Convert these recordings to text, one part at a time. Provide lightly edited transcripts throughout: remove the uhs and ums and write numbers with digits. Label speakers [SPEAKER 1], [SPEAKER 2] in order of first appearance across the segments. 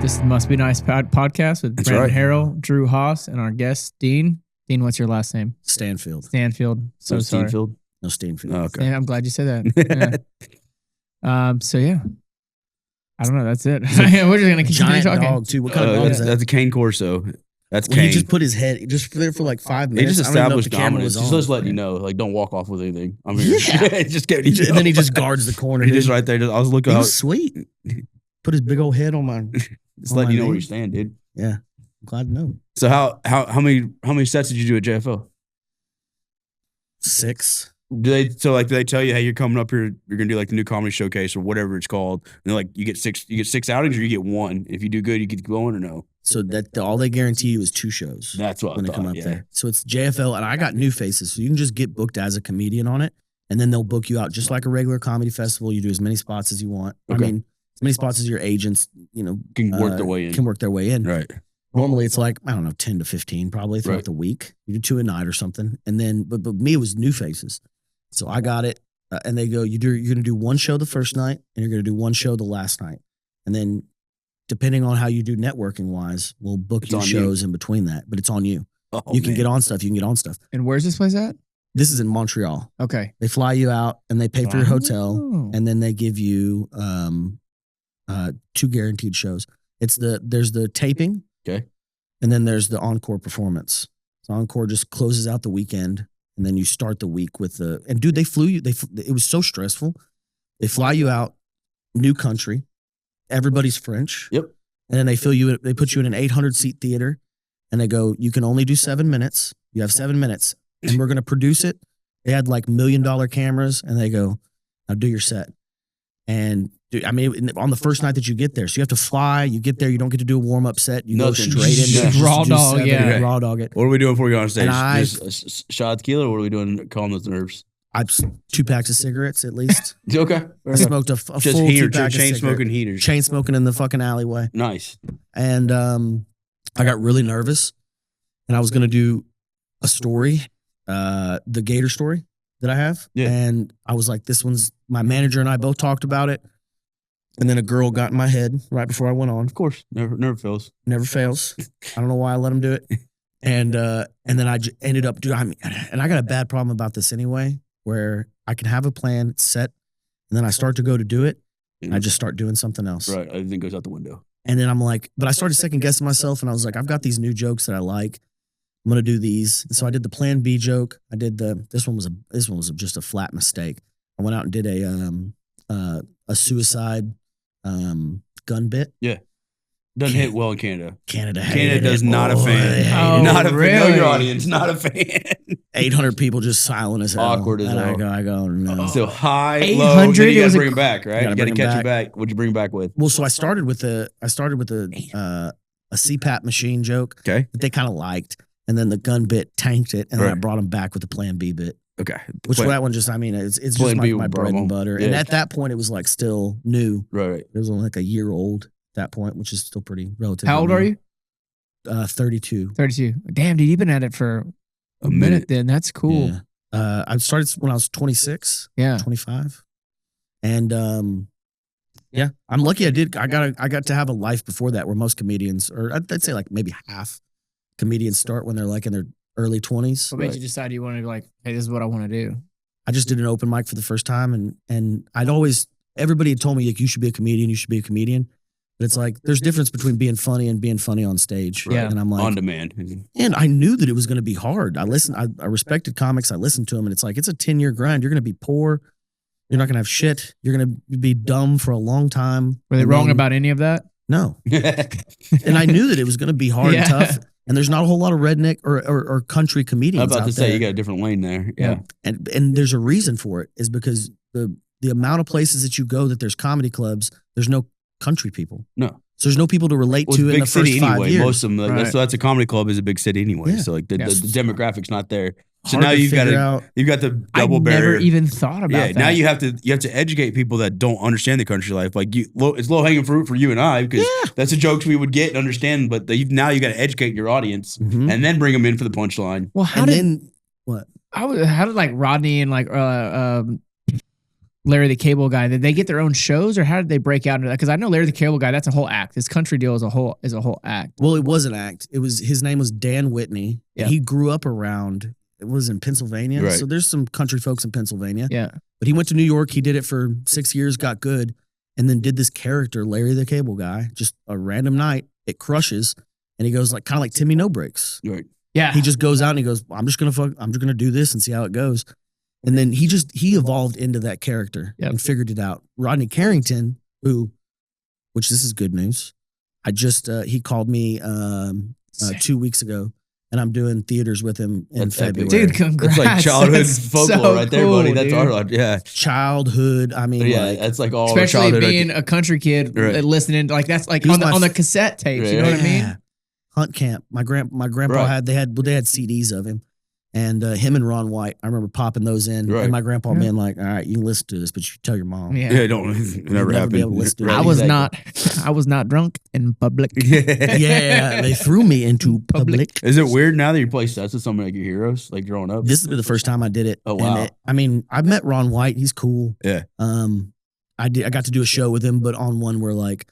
[SPEAKER 1] This is Must Be Nice podcast with
[SPEAKER 2] That's
[SPEAKER 1] Brandon
[SPEAKER 2] right.
[SPEAKER 1] Harrell, Drew Haas, and our guest, Dean. Dean, what's your last name?
[SPEAKER 3] Stanfield.
[SPEAKER 1] Stanfield. So
[SPEAKER 2] No
[SPEAKER 1] sorry.
[SPEAKER 2] Steenfield?
[SPEAKER 3] No Stanfield.
[SPEAKER 2] Oh, okay.
[SPEAKER 1] Stan, I'm glad you said that. Yeah. So yeah. I don't know. That's it. We're just going to continue
[SPEAKER 3] Giant
[SPEAKER 1] talking.
[SPEAKER 3] dog, too. What kind of dog is that?
[SPEAKER 2] That's a cane corso. That's
[SPEAKER 3] Well,
[SPEAKER 2] cane.
[SPEAKER 3] he just put his head, just there for like 5
[SPEAKER 2] He
[SPEAKER 3] minutes.
[SPEAKER 2] just
[SPEAKER 3] I don't even know if
[SPEAKER 2] established
[SPEAKER 3] the camera
[SPEAKER 2] dominance.
[SPEAKER 3] was
[SPEAKER 2] He's
[SPEAKER 3] on.
[SPEAKER 2] just letting you know, like, don't walk off with anything. I'm here.
[SPEAKER 3] Yeah.
[SPEAKER 2] Just get.
[SPEAKER 3] And then he just guards the corner.
[SPEAKER 2] He
[SPEAKER 3] dude.
[SPEAKER 2] just right there. I was looking.
[SPEAKER 3] He
[SPEAKER 2] I
[SPEAKER 3] was
[SPEAKER 2] was,
[SPEAKER 3] sweet. Put his big old head on my.
[SPEAKER 2] just
[SPEAKER 3] on
[SPEAKER 2] letting
[SPEAKER 3] my
[SPEAKER 2] you know where
[SPEAKER 3] knee.
[SPEAKER 2] you stand, dude.
[SPEAKER 3] Yeah, I'm glad to know.
[SPEAKER 2] So how many sets did you do at JFL?
[SPEAKER 3] 6.
[SPEAKER 2] Do they tell you, hey, you're coming up here, you're gonna do like the new comedy showcase or whatever it's called, and they're like, you get six outings or you get one. If you do good, you get going or no?
[SPEAKER 3] So that all they guarantee you is 2 shows.
[SPEAKER 2] That's what
[SPEAKER 3] when
[SPEAKER 2] I
[SPEAKER 3] they come
[SPEAKER 2] thought,
[SPEAKER 3] up
[SPEAKER 2] yeah.
[SPEAKER 3] there. So it's JFL, and I got new faces, so you can just get booked as a comedian on it, and then they'll book you out just like a regular comedy festival. You do as many spots as you want.
[SPEAKER 2] Okay.
[SPEAKER 3] I mean, as many spots as your agents,
[SPEAKER 2] Can work their way in.
[SPEAKER 3] Can work their way in.
[SPEAKER 2] Right.
[SPEAKER 3] Normally it's like, I don't know, 10 to 15 probably throughout
[SPEAKER 2] Right.
[SPEAKER 3] the week. You do 2 a night or something. And then, but me, it was new faces. So I got it. And they go, you're going to do 1 show the first night and you're going to do 1 show the last night. And then depending on how you do networking wise, we'll book
[SPEAKER 2] It's
[SPEAKER 3] you
[SPEAKER 2] on
[SPEAKER 3] shows in between that, but it's on you.
[SPEAKER 2] Oh,
[SPEAKER 3] You can
[SPEAKER 2] man.
[SPEAKER 3] get on stuff. You can get on stuff.
[SPEAKER 1] And where's this place at?
[SPEAKER 3] This is in Montreal.
[SPEAKER 1] Okay.
[SPEAKER 3] They fly you out and they pay for your hotel.
[SPEAKER 1] Oh.
[SPEAKER 3] And then they give you 2 guaranteed shows. There's the taping.
[SPEAKER 2] Okay.
[SPEAKER 3] And then there's the encore performance. So encore just closes out the weekend, and then you start the week with the. And dude, they flew you. It was so stressful. They fly you out, new country, everybody's French.
[SPEAKER 2] Yep.
[SPEAKER 3] And then they They put you in an 800-seat theater, and they go, you can only do 7 minutes. You have 7 minutes, and we're gonna produce it. They had like $1 million cameras, and they go, now do your set. And dude, I mean, on the first night that you get there, so you have to fly. You get there, you don't get to do a warm up set. You go
[SPEAKER 2] Nothing.
[SPEAKER 3] straight into
[SPEAKER 2] Just
[SPEAKER 1] raw
[SPEAKER 3] do
[SPEAKER 1] dog,
[SPEAKER 3] 7,
[SPEAKER 1] yeah.
[SPEAKER 3] raw dog it.
[SPEAKER 2] What are we doing before we go on stage?
[SPEAKER 3] And
[SPEAKER 2] Just a shot of tequila, or what are we doing? Calm those nerves.
[SPEAKER 3] I 2 packs of cigarettes at least.
[SPEAKER 2] Okay.
[SPEAKER 3] I smoked a
[SPEAKER 2] Just
[SPEAKER 3] full
[SPEAKER 2] heater,
[SPEAKER 3] 2 pack of
[SPEAKER 2] chain
[SPEAKER 3] cigarettes.
[SPEAKER 2] smoking heaters.
[SPEAKER 3] Chain smoking in the fucking alleyway.
[SPEAKER 2] Nice.
[SPEAKER 3] And I got really nervous, and I was gonna do a story, the Gator story that I have.
[SPEAKER 2] Yeah.
[SPEAKER 3] And I was like, this one's my manager and I both talked about it. And then a girl got in my head right before I went on.
[SPEAKER 2] Of course. Never fails.
[SPEAKER 3] Never fails. I don't know why I let him do it. And then I ended up doing. And I got a bad problem about this anyway, where I can have a plan set, and then I start to go to do it, and I just start doing something else.
[SPEAKER 2] Right. Everything goes out the window.
[SPEAKER 3] And then I'm like, but I started second guessing myself, and I was like, I've got these new jokes that I like. I'm gonna do these. And so I did the Plan B joke. I did this one was just a flat mistake. I went out and did a suicide gun bit.
[SPEAKER 2] Doesn't hit well in Canada.
[SPEAKER 3] Canada
[SPEAKER 2] Does not a
[SPEAKER 3] Boy,
[SPEAKER 2] fan.
[SPEAKER 3] they hated
[SPEAKER 1] Oh,
[SPEAKER 3] it.
[SPEAKER 2] Not a fan. Know
[SPEAKER 1] really?
[SPEAKER 2] your audience. Not a fan.
[SPEAKER 3] 800 people just silent as hell.
[SPEAKER 2] Awkward as
[SPEAKER 3] and
[SPEAKER 2] hell.
[SPEAKER 3] I go, no.
[SPEAKER 2] So high,
[SPEAKER 1] 800,
[SPEAKER 2] low, then you
[SPEAKER 1] it
[SPEAKER 2] got
[SPEAKER 1] was
[SPEAKER 2] to
[SPEAKER 1] a-
[SPEAKER 2] bring him back, right?
[SPEAKER 3] You
[SPEAKER 2] You
[SPEAKER 3] gotta
[SPEAKER 2] got to
[SPEAKER 3] bring
[SPEAKER 2] catch
[SPEAKER 3] him
[SPEAKER 2] him back. What'd you bring him back with?
[SPEAKER 3] Well, so I started with a CPAP machine joke
[SPEAKER 2] Okay.
[SPEAKER 3] that they kind of liked, and then the gun bit tanked it, and then I
[SPEAKER 2] Right.
[SPEAKER 3] brought them back with the Plan B bit.
[SPEAKER 2] Okay.
[SPEAKER 3] Which
[SPEAKER 2] Plan-
[SPEAKER 3] that one just, I mean, it's just
[SPEAKER 2] Plan B
[SPEAKER 3] my
[SPEAKER 2] brought
[SPEAKER 3] bread
[SPEAKER 2] home.
[SPEAKER 3] and butter. And
[SPEAKER 2] Yeah.
[SPEAKER 3] at that point, it was like still new.
[SPEAKER 2] Right.
[SPEAKER 3] It was only like a year old at that point, which is still pretty relatively.
[SPEAKER 1] How old
[SPEAKER 3] new.
[SPEAKER 1] are you?
[SPEAKER 3] 32.
[SPEAKER 1] 32. Damn, dude, you've been at it for
[SPEAKER 2] A minute.
[SPEAKER 1] then. That's cool.
[SPEAKER 3] Yeah. I started when I was 26,
[SPEAKER 1] Yeah.
[SPEAKER 3] 25. And yeah, I'm lucky I got to have a life before that where most comedians, or I'd say like maybe half comedians start when they're like in their early 20s.
[SPEAKER 1] What made you decide you wanted to like, hey, this is what I want to do?
[SPEAKER 3] I just did an open mic for the first time, and everybody had told me like, you should be a comedian. But it's like there's difference between being funny and being funny on stage.
[SPEAKER 1] Right.
[SPEAKER 3] And I'm like,
[SPEAKER 2] On demand.
[SPEAKER 3] and I knew that it was going to be hard. I respected comics. I listened to them, and it's like, it's a 10-year grind. You're going to be poor. You're not going to have shit. You're going to be dumb for a long time.
[SPEAKER 1] Were they
[SPEAKER 3] And
[SPEAKER 1] wrong
[SPEAKER 3] then-
[SPEAKER 1] about any of that?
[SPEAKER 3] No. And I knew that it was going to be hard
[SPEAKER 1] Yeah.
[SPEAKER 3] and tough. And there's not a whole lot of redneck or country
[SPEAKER 2] I'm
[SPEAKER 3] comedians
[SPEAKER 2] about
[SPEAKER 3] out
[SPEAKER 2] to say
[SPEAKER 3] there.
[SPEAKER 2] you got a different lane there. Yeah.
[SPEAKER 3] And there's a reason for it, is because the amount of places that you go that there's comedy clubs, there's no country people.
[SPEAKER 2] No.
[SPEAKER 3] So there's no people to relate
[SPEAKER 2] Well,
[SPEAKER 3] to
[SPEAKER 2] it's
[SPEAKER 3] in
[SPEAKER 2] big
[SPEAKER 3] the first
[SPEAKER 2] city
[SPEAKER 3] 5
[SPEAKER 2] anyway.
[SPEAKER 3] years.
[SPEAKER 2] Most of them. Like,
[SPEAKER 1] Right.
[SPEAKER 2] that's a comedy club is a big city anyway.
[SPEAKER 3] Yeah.
[SPEAKER 2] So like the demographic's not there. So
[SPEAKER 3] Hard
[SPEAKER 2] now
[SPEAKER 3] to
[SPEAKER 2] you've got
[SPEAKER 3] figure
[SPEAKER 2] to
[SPEAKER 3] out.
[SPEAKER 2] you've got the
[SPEAKER 1] I
[SPEAKER 2] double
[SPEAKER 1] never
[SPEAKER 2] barrier.
[SPEAKER 1] even thought about
[SPEAKER 2] Yeah,
[SPEAKER 1] that.
[SPEAKER 2] now you have to educate people that don't understand the country life. Like it's low hanging fruit for you and I because that's the jokes we would get and understand. But now you got to educate your audience
[SPEAKER 3] Mhm.
[SPEAKER 2] and then bring them in for the punchline.
[SPEAKER 1] Well, how
[SPEAKER 3] And
[SPEAKER 1] did
[SPEAKER 3] then what?
[SPEAKER 1] how did like Rodney and like Larry the Cable Guy, did they get their own shows or how did they break out into that? Because I know Larry the Cable Guy, that's a whole act. His country deal is a whole act.
[SPEAKER 3] Well, it was an act. His name was Dan Whitney.
[SPEAKER 1] Yeah.
[SPEAKER 3] He grew up around. It was in Pennsylvania,
[SPEAKER 2] Right.
[SPEAKER 3] so there's some country folks in Pennsylvania.
[SPEAKER 1] Yeah.
[SPEAKER 3] But he went to New York. He did it for 6 years, got good, and then did this character, Larry the Cable Guy. Just a random night, it crushes, and he goes like kind of like Timmy No Breaks.
[SPEAKER 2] Right.
[SPEAKER 1] Yeah.
[SPEAKER 3] He just goes out and he goes, I'm just gonna do this and see how it goes. And then he evolved into that character and figured it out. Rodney Carrington, which this is good news. He called me 2 weeks ago, and I'm doing theaters with him in February.
[SPEAKER 1] Dude, congrats.
[SPEAKER 2] That's like childhood
[SPEAKER 1] That's
[SPEAKER 2] folklore
[SPEAKER 1] so
[SPEAKER 2] right there, buddy.
[SPEAKER 1] cool,
[SPEAKER 2] That's
[SPEAKER 1] dude.
[SPEAKER 2] our
[SPEAKER 3] Childhood. I mean,
[SPEAKER 2] yeah,
[SPEAKER 3] like,
[SPEAKER 2] that's like all
[SPEAKER 1] Especially
[SPEAKER 2] our childhood.
[SPEAKER 1] being a country kid listening, like that's like
[SPEAKER 3] He was
[SPEAKER 1] on the cassette tapes. You know what I mean?
[SPEAKER 3] Hunt camp. My grandpa had CDs of him, and him and Ron White. I remember popping those in, and my grandpa being like, "All right, you can listen to this, but you tell your mom."
[SPEAKER 2] Yeah, don't never
[SPEAKER 3] never be able
[SPEAKER 2] happened.
[SPEAKER 3] to listen to it.
[SPEAKER 1] I was not drunk in public.
[SPEAKER 3] Yeah, they threw me into public.
[SPEAKER 2] Is it weird now that you play sets with some of like your heroes, like growing up?
[SPEAKER 3] This has been the first time I did it.
[SPEAKER 2] Oh, wow.
[SPEAKER 3] And I've met Ron White. He's cool.
[SPEAKER 2] Yeah.
[SPEAKER 3] I got to do a show with him, but on one where like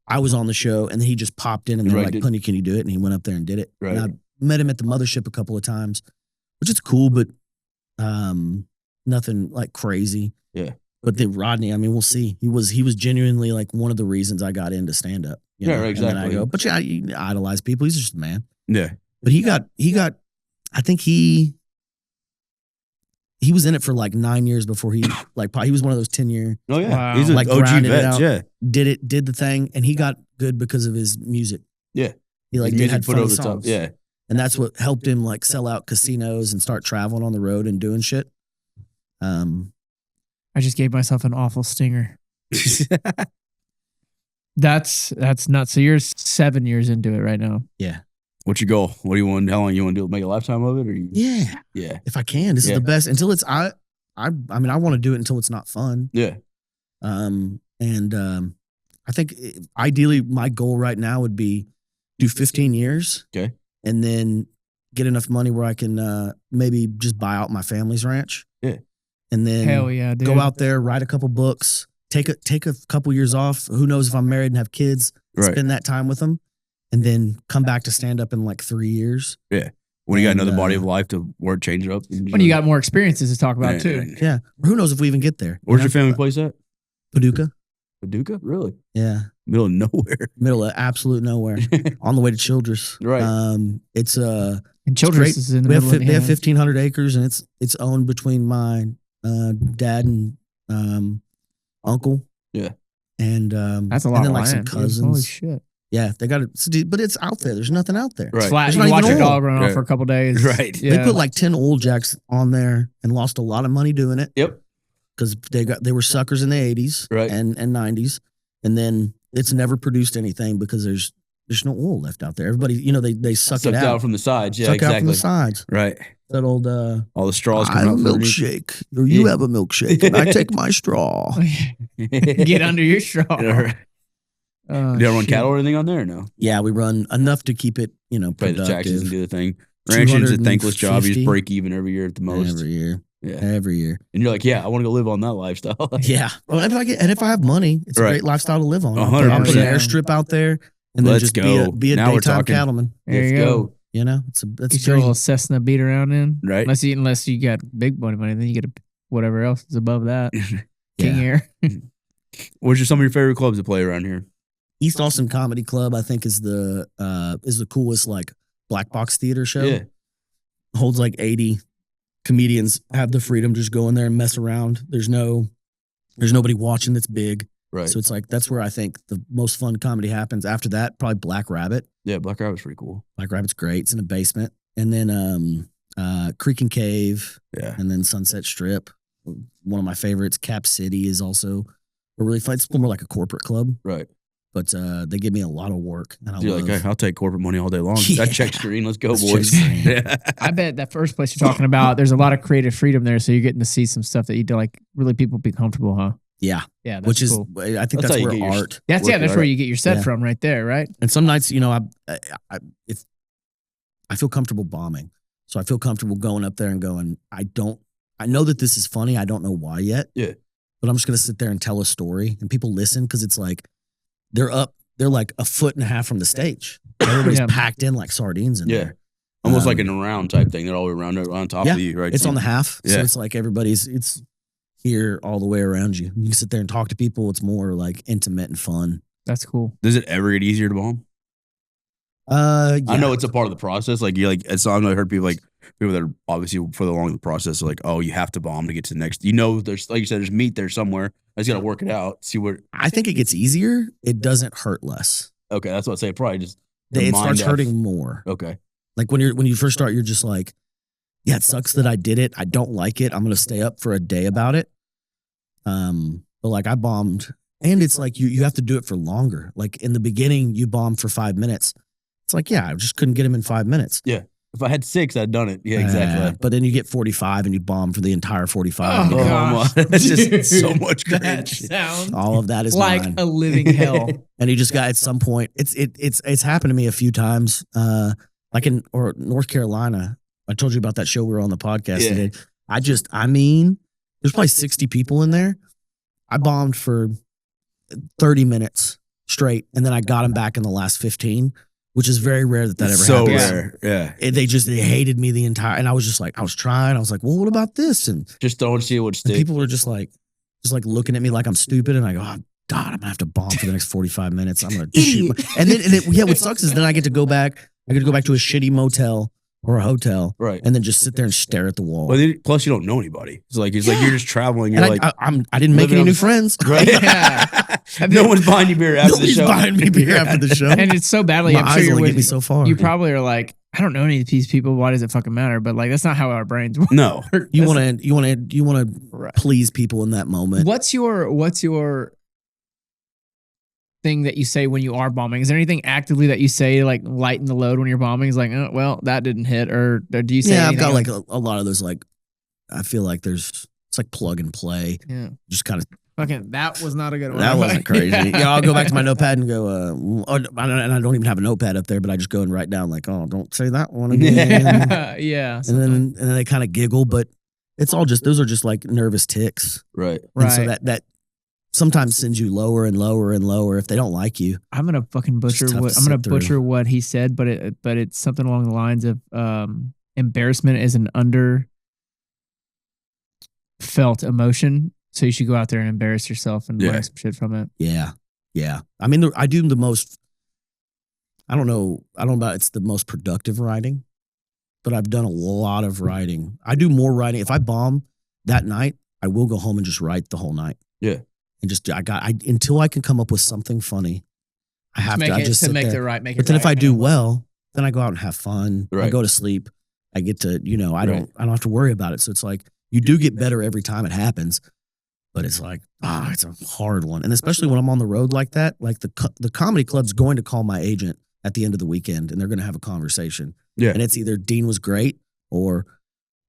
[SPEAKER 3] I was on the show and then he just popped in and they're like, "Plenty, can you do it?" And he went up there and did it.
[SPEAKER 2] Right.
[SPEAKER 3] And I met him at the mothership a couple of times, which is cool, but nothing like crazy.
[SPEAKER 2] Yeah.
[SPEAKER 3] But then Rodney, I mean, we'll see. He was genuinely like one of the reasons I got into stand up.
[SPEAKER 2] Yeah, right, exactly.
[SPEAKER 3] And then I go, but yeah, you idolize people. He's just a man.
[SPEAKER 2] Yeah.
[SPEAKER 3] But he got. I think he was in it for like 9 years before he was one of those 10-year.
[SPEAKER 2] Oh yeah.
[SPEAKER 1] Wow.
[SPEAKER 2] He's an
[SPEAKER 3] Like
[SPEAKER 2] OG
[SPEAKER 3] grinded it
[SPEAKER 2] vets.
[SPEAKER 3] out.
[SPEAKER 2] Yeah.
[SPEAKER 3] Did the thing, and he got good because of his music.
[SPEAKER 2] Yeah.
[SPEAKER 3] He like
[SPEAKER 2] His music
[SPEAKER 3] had
[SPEAKER 2] put
[SPEAKER 3] funny
[SPEAKER 2] over the top.
[SPEAKER 3] songs.
[SPEAKER 2] Yeah.
[SPEAKER 3] And that's what helped him like sell out casinos and start traveling on the road and doing shit.
[SPEAKER 1] I just gave myself an awful stinger. That's nuts. So you're 7 years into it right now.
[SPEAKER 3] Yeah.
[SPEAKER 2] What's your goal? What do you want? How long you want to do? Make a lifetime of it, or you?
[SPEAKER 3] Yeah.
[SPEAKER 2] Yeah.
[SPEAKER 3] If I can, this is the best. Until it's I mean, I want to do it until it's not fun.
[SPEAKER 2] Yeah.
[SPEAKER 3] I think ideally my goal right now would be do 15 years.
[SPEAKER 2] Okay.
[SPEAKER 3] And then get enough money where I can maybe just buy out my family's ranch.
[SPEAKER 2] Yeah.
[SPEAKER 3] And then
[SPEAKER 1] Hell yeah, dude.
[SPEAKER 3] go out there, write a couple books, take a couple years off. Who knows if I'm married and have kids,
[SPEAKER 2] Right.
[SPEAKER 3] spend that time with them, and then come back to stand up in like 3 years.
[SPEAKER 2] Yeah. When you got
[SPEAKER 3] And,
[SPEAKER 2] another body of life to work, change it up.
[SPEAKER 1] When you got more experiences to talk about too.
[SPEAKER 3] Yeah. Who knows if we even get there.
[SPEAKER 2] Where's
[SPEAKER 3] You
[SPEAKER 2] your
[SPEAKER 3] know?
[SPEAKER 2] family place at?
[SPEAKER 3] Paducah.
[SPEAKER 2] Paducah? Really?
[SPEAKER 3] Yeah.
[SPEAKER 2] Middle of nowhere.
[SPEAKER 3] Middle of absolute nowhere. On the way to Childress.
[SPEAKER 2] Right.
[SPEAKER 3] It's
[SPEAKER 1] And Childress is in the
[SPEAKER 3] they
[SPEAKER 1] middle of
[SPEAKER 3] have, they have
[SPEAKER 1] yeah.
[SPEAKER 3] 1,500 acres, and it's owned between my dad and uncle.
[SPEAKER 2] Yeah.
[SPEAKER 3] And
[SPEAKER 1] That's a lot
[SPEAKER 3] and then
[SPEAKER 1] of
[SPEAKER 3] like some
[SPEAKER 1] land, dude.
[SPEAKER 3] cousins.
[SPEAKER 1] Holy shit.
[SPEAKER 3] Yeah, they got it, but it's out there. There's nothing out there.
[SPEAKER 2] Right.
[SPEAKER 1] It's flat.
[SPEAKER 3] There's
[SPEAKER 1] You
[SPEAKER 3] not
[SPEAKER 1] watch
[SPEAKER 3] even
[SPEAKER 1] your
[SPEAKER 3] oil.
[SPEAKER 1] dog run off
[SPEAKER 2] Right.
[SPEAKER 1] for a couple days.
[SPEAKER 2] Right.
[SPEAKER 1] Yeah.
[SPEAKER 3] They put like 10 old jacks on there and lost a lot of money doing it
[SPEAKER 2] Yep.
[SPEAKER 3] because they were suckers in the 80s
[SPEAKER 2] Right.
[SPEAKER 3] and 90s, and then it's never produced anything because there's no oil left out there. Everybody, they suck
[SPEAKER 2] Sucked
[SPEAKER 3] it out.
[SPEAKER 2] from the sides. Yeah,
[SPEAKER 3] Suck
[SPEAKER 2] exactly.
[SPEAKER 3] out from the sides.
[SPEAKER 2] Right.
[SPEAKER 3] That old
[SPEAKER 2] All the straws
[SPEAKER 3] I
[SPEAKER 2] coming
[SPEAKER 3] have
[SPEAKER 2] out
[SPEAKER 3] a
[SPEAKER 2] from underneath.
[SPEAKER 3] milkshake, or you have a milkshake, and I take my straw.
[SPEAKER 1] Get under your straw.
[SPEAKER 2] Yeah.
[SPEAKER 1] Oh,
[SPEAKER 2] Do you ever run
[SPEAKER 1] shit.
[SPEAKER 2] cattle or anything on there or no?
[SPEAKER 3] Yeah, we run enough to keep it,
[SPEAKER 2] Pay the
[SPEAKER 3] productive.
[SPEAKER 2] taxes and do the thing. Ranching's a thankless job. You
[SPEAKER 3] 250
[SPEAKER 2] just break even every year at the most.
[SPEAKER 3] Every year,
[SPEAKER 2] Yeah.
[SPEAKER 3] every year.
[SPEAKER 2] And you're like, yeah, I want to go live on that lifestyle.
[SPEAKER 3] Yeah. Well, if I have money, it's a
[SPEAKER 2] Right.
[SPEAKER 3] great lifestyle to live on. I'll
[SPEAKER 2] 100%.
[SPEAKER 3] put an airstrip out there and then
[SPEAKER 2] Let's
[SPEAKER 3] just
[SPEAKER 2] go.
[SPEAKER 3] be a
[SPEAKER 2] Now we're
[SPEAKER 3] daytime
[SPEAKER 2] talking.
[SPEAKER 3] cattleman.
[SPEAKER 1] There
[SPEAKER 2] Let's
[SPEAKER 1] you go.
[SPEAKER 3] That's
[SPEAKER 1] Get your little Cessna beat around in.
[SPEAKER 2] Right.
[SPEAKER 1] Unless you got big money, then you get whatever else is above that. King Air.
[SPEAKER 2] What's some of your favorite clubs to play around here?
[SPEAKER 3] East Austin Comedy Club, I think, is the coolest like black box theater show.
[SPEAKER 2] Yeah.
[SPEAKER 3] Holds like 80 comedians, have the freedom to just go in there and mess around. There's nobody watching that's big.
[SPEAKER 2] Right.
[SPEAKER 3] So it's like that's where I think the most fun comedy happens. After that, probably Black Rabbit.
[SPEAKER 2] Yeah, Black Rabbit's pretty cool.
[SPEAKER 3] Black Rabbit's great. It's in a basement. And then Creek and Cave.
[SPEAKER 2] Yeah.
[SPEAKER 3] And then Sunset Strip. One of my favorites, Cap City, is also a really fun. It's more like a corporate club,
[SPEAKER 2] Right.
[SPEAKER 3] but they give me a lot of work. And I
[SPEAKER 2] You're
[SPEAKER 3] love,
[SPEAKER 2] like, hey, I'll take corporate money all day long.
[SPEAKER 3] Yeah.
[SPEAKER 2] That check screen. Let's go,
[SPEAKER 3] Let's
[SPEAKER 2] boys.
[SPEAKER 3] check screen.
[SPEAKER 2] Yeah.
[SPEAKER 1] I bet that first place you're talking about, there's a lot of creative freedom there. So you're getting to see some stuff that you do, like really people be comfortable, huh?
[SPEAKER 3] Yeah.
[SPEAKER 1] Yeah. That's
[SPEAKER 3] Which is,
[SPEAKER 1] cool.
[SPEAKER 3] I think
[SPEAKER 2] That's how
[SPEAKER 3] that's
[SPEAKER 2] you
[SPEAKER 3] where
[SPEAKER 2] get your
[SPEAKER 3] art.
[SPEAKER 1] That's
[SPEAKER 2] working
[SPEAKER 1] that's
[SPEAKER 2] art.
[SPEAKER 1] where you get your set
[SPEAKER 3] Yeah.
[SPEAKER 1] from right there, right?
[SPEAKER 3] And some nights, if I feel comfortable bombing. So I feel comfortable going up there and going, I know that this is funny. I don't know why yet.
[SPEAKER 2] Yeah.
[SPEAKER 3] but I'm just gonna sit there and tell a story, and people listen because it's like they're like a foot and a half from the stage. Everybody's packed in like sardines in there.
[SPEAKER 2] Almost like in a round type thing. They're all around on top of you, right?
[SPEAKER 3] It's on the half, so it's like it's here all the way around you. You can sit there and talk to people. It's more like intimate and fun.
[SPEAKER 1] That's cool.
[SPEAKER 2] Does it ever get easier to bomb?
[SPEAKER 3] Yeah.
[SPEAKER 2] I know it's a part of the process. Like you like, it's I've heard people that are obviously further along in the process are like, oh, you have to bomb to get to the next. You know, there's like you said, there's meat there somewhere. I just got to work it out. See where.
[SPEAKER 3] I think it gets easier. It doesn't hurt less.
[SPEAKER 2] Okay, that's what I say. Probably just
[SPEAKER 3] it starts hurting more.
[SPEAKER 2] Okay,
[SPEAKER 3] like when you first start, you're just like, yeah, it sucks that I did it. I don't like it. I'm gonna stay up for a day about it. But like I bombed, and it's like you have to do it for longer. Like in the beginning, you bombed for 5 minutes. It's like, yeah, I just couldn't get him in 5 minutes.
[SPEAKER 2] Yeah. If I had 6, I'd done it. Yeah, exactly.
[SPEAKER 3] But then you get 45 and you bomb for the entire 45.
[SPEAKER 1] Oh, gosh.
[SPEAKER 2] That's just so much cringe.
[SPEAKER 1] Sounds
[SPEAKER 3] all of that is
[SPEAKER 1] like
[SPEAKER 3] mine.
[SPEAKER 1] a living hell.
[SPEAKER 3] And you just got at some point, it's happened to me a few times. Like in North Carolina, I told you about that show we were on the podcast today. I mean, there's probably 60 people in there. I bombed for 30 minutes straight, and then I got him back in the last 15. Which is very rare that ever
[SPEAKER 2] so
[SPEAKER 3] happens.
[SPEAKER 2] So rare, yeah.
[SPEAKER 3] They hated me the entire, and I was just like, I was trying. I was like, well, what about this? And
[SPEAKER 2] just don't see what stick.
[SPEAKER 3] People were just like looking at me like I'm stupid, and I go, oh, God, I'm gonna have to bomb for the next 45 minutes. I'm gonna shoot. And then what sucks is then I get to go back. I get to go back to a shitty motel or a hotel,
[SPEAKER 2] right?
[SPEAKER 3] And then just sit there and stare at the wall.
[SPEAKER 2] Well, plus you don't know anybody. It's like you're just traveling. You're like,
[SPEAKER 3] I didn't make any new friends.
[SPEAKER 2] Right? No one's buying you beer after the show.
[SPEAKER 3] Nobody's buying me beer after the show.
[SPEAKER 1] And it's so badly.
[SPEAKER 3] My
[SPEAKER 1] I'm
[SPEAKER 3] eyes
[SPEAKER 1] sure you're
[SPEAKER 3] only
[SPEAKER 1] with
[SPEAKER 3] get me so far.
[SPEAKER 1] You probably are like, I don't know any of these people. Why does it fucking matter? But like, that's not how our brains work.
[SPEAKER 2] No,
[SPEAKER 3] you want to please people in that moment.
[SPEAKER 1] What's your thing that you say when you are bombing? Is there anything actively that you say to like lighten the load when you're bombing? It's like, oh, well, that didn't hit, or do you say?
[SPEAKER 3] Yeah, I've got like a lot of those. Like, I feel like it's like plug and play.
[SPEAKER 1] Yeah,
[SPEAKER 3] just kind of.
[SPEAKER 1] Fucking, that was not a good one.
[SPEAKER 3] That wasn't crazy. Yeah, I'll go back to my notepad and go, and I don't even have a notepad up there, but I just go and write down like, oh, don't say that one again.
[SPEAKER 1] Yeah.
[SPEAKER 3] And then they kind of giggle, but it's all just, those are just like nervous ticks.
[SPEAKER 2] Right.
[SPEAKER 3] And so that sometimes sends you lower and lower and lower if they don't like you.
[SPEAKER 1] I'm gonna fucking butcher what he said, but it's something along the lines of embarrassment is an under felt emotion. So you should go out there and embarrass yourself and learn some shit from it.
[SPEAKER 3] Yeah. Yeah. I mean, I do the most, I don't know about it's the most productive writing, but I've done a lot of writing. I do more writing. If I bomb that night, I will go home and just write the whole night.
[SPEAKER 2] Yeah.
[SPEAKER 3] And just, until I can come up with something funny, I have to, I just sit there. But then if I do well, then I go out and have fun. Right. I go to sleep. I get to, I don't have to worry about it. So it's like, you do get better every time it happens. But it's like, it's a hard one. And especially when I'm on the road like that, like the comedy club's going to call my agent at the end of the weekend and they're going to have a conversation.
[SPEAKER 2] Yeah.
[SPEAKER 3] And it's either Dean was great or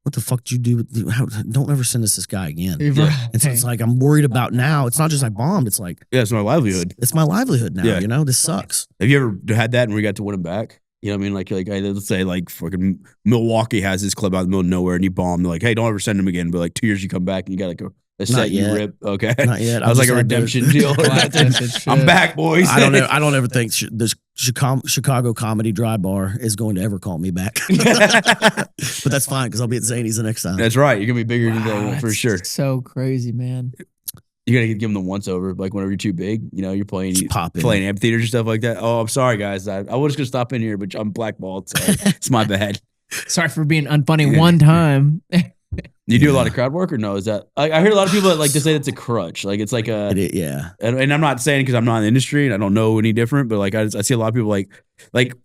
[SPEAKER 3] what the fuck did you do? Don't ever send us this guy again.
[SPEAKER 1] Yeah.
[SPEAKER 3] And so it's like, I'm worried about now. It's not just I bombed. It's like,
[SPEAKER 2] it's my livelihood.
[SPEAKER 3] It's my livelihood now.
[SPEAKER 2] Yeah.
[SPEAKER 3] This sucks.
[SPEAKER 2] Have you ever had that and we got to win him back? You know what I mean? Like let's say like fucking Milwaukee has this club out in the middle of nowhere and you bomb. They're like, hey, don't ever send him again. But like 2 years you come back and you got to go. A set you rip. Okay.
[SPEAKER 3] Not yet.
[SPEAKER 2] I was like a redemption deal. I'm back, boys.
[SPEAKER 3] I don't ever think the Chicago Comedy Dry Bar is going to ever call me back. But that's fine because I'll be at Zany's the next time.
[SPEAKER 2] That's right. You're gonna be bigger than that for sure.
[SPEAKER 1] So crazy, man.
[SPEAKER 2] You gotta give them the once over. Like whenever you're too big, you're playing amphitheaters and stuff like that. Oh, I'm sorry, guys. I was gonna stop in here, but I'm blackballed. So it's my bad.
[SPEAKER 1] Sorry for being unfunny one time.
[SPEAKER 2] You do a lot of crowd work or no? Is that I hear a lot of people that like to say it's a crutch. Like it's like a And I'm not saying because I'm not in the industry and I don't know any different, but like I see a lot of people like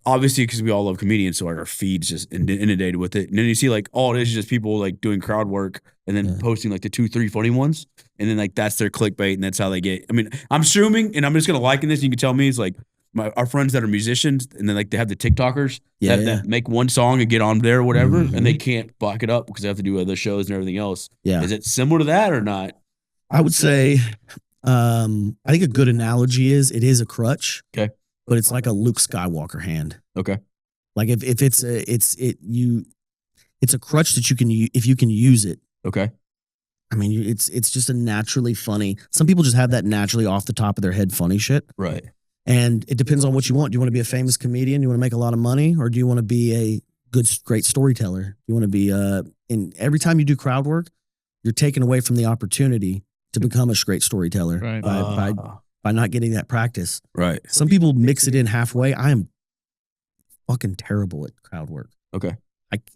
[SPEAKER 2] obviously because we all love comedians, so like our feeds just inundated with it. And then you see like all it is just people like doing crowd work and then posting like the 2-3 funny ones, and then like that's their clickbait and that's how they get. I mean, I'm assuming, and I'm just gonna liken this. And you can tell me it's like. Our friends that are musicians and then like they have the TikTokers that make one song and get on there or whatever, and they can't block it up because they have to do other shows and everything else. Yeah. Is it similar to that or not?
[SPEAKER 3] I would say, I think a good analogy is it is a crutch.
[SPEAKER 2] Okay.
[SPEAKER 3] But it's like a Luke Skywalker hand.
[SPEAKER 2] Okay.
[SPEAKER 3] Like if it's a crutch that you can if you can use it.
[SPEAKER 2] Okay.
[SPEAKER 3] I mean, it's just a naturally funny. Some people just have that naturally off the top of their head funny shit.
[SPEAKER 2] Right.
[SPEAKER 3] And it depends on what you want. Do you want to be a famous comedian? Do you want to make a lot of money? Or do you want to be a great storyteller? Do you want to be in every time you do crowd work, you're taken away from the opportunity to become a great storyteller by not getting that practice.
[SPEAKER 2] Right.
[SPEAKER 3] Some people mix it in halfway. I am fucking terrible at crowd work.
[SPEAKER 2] Okay.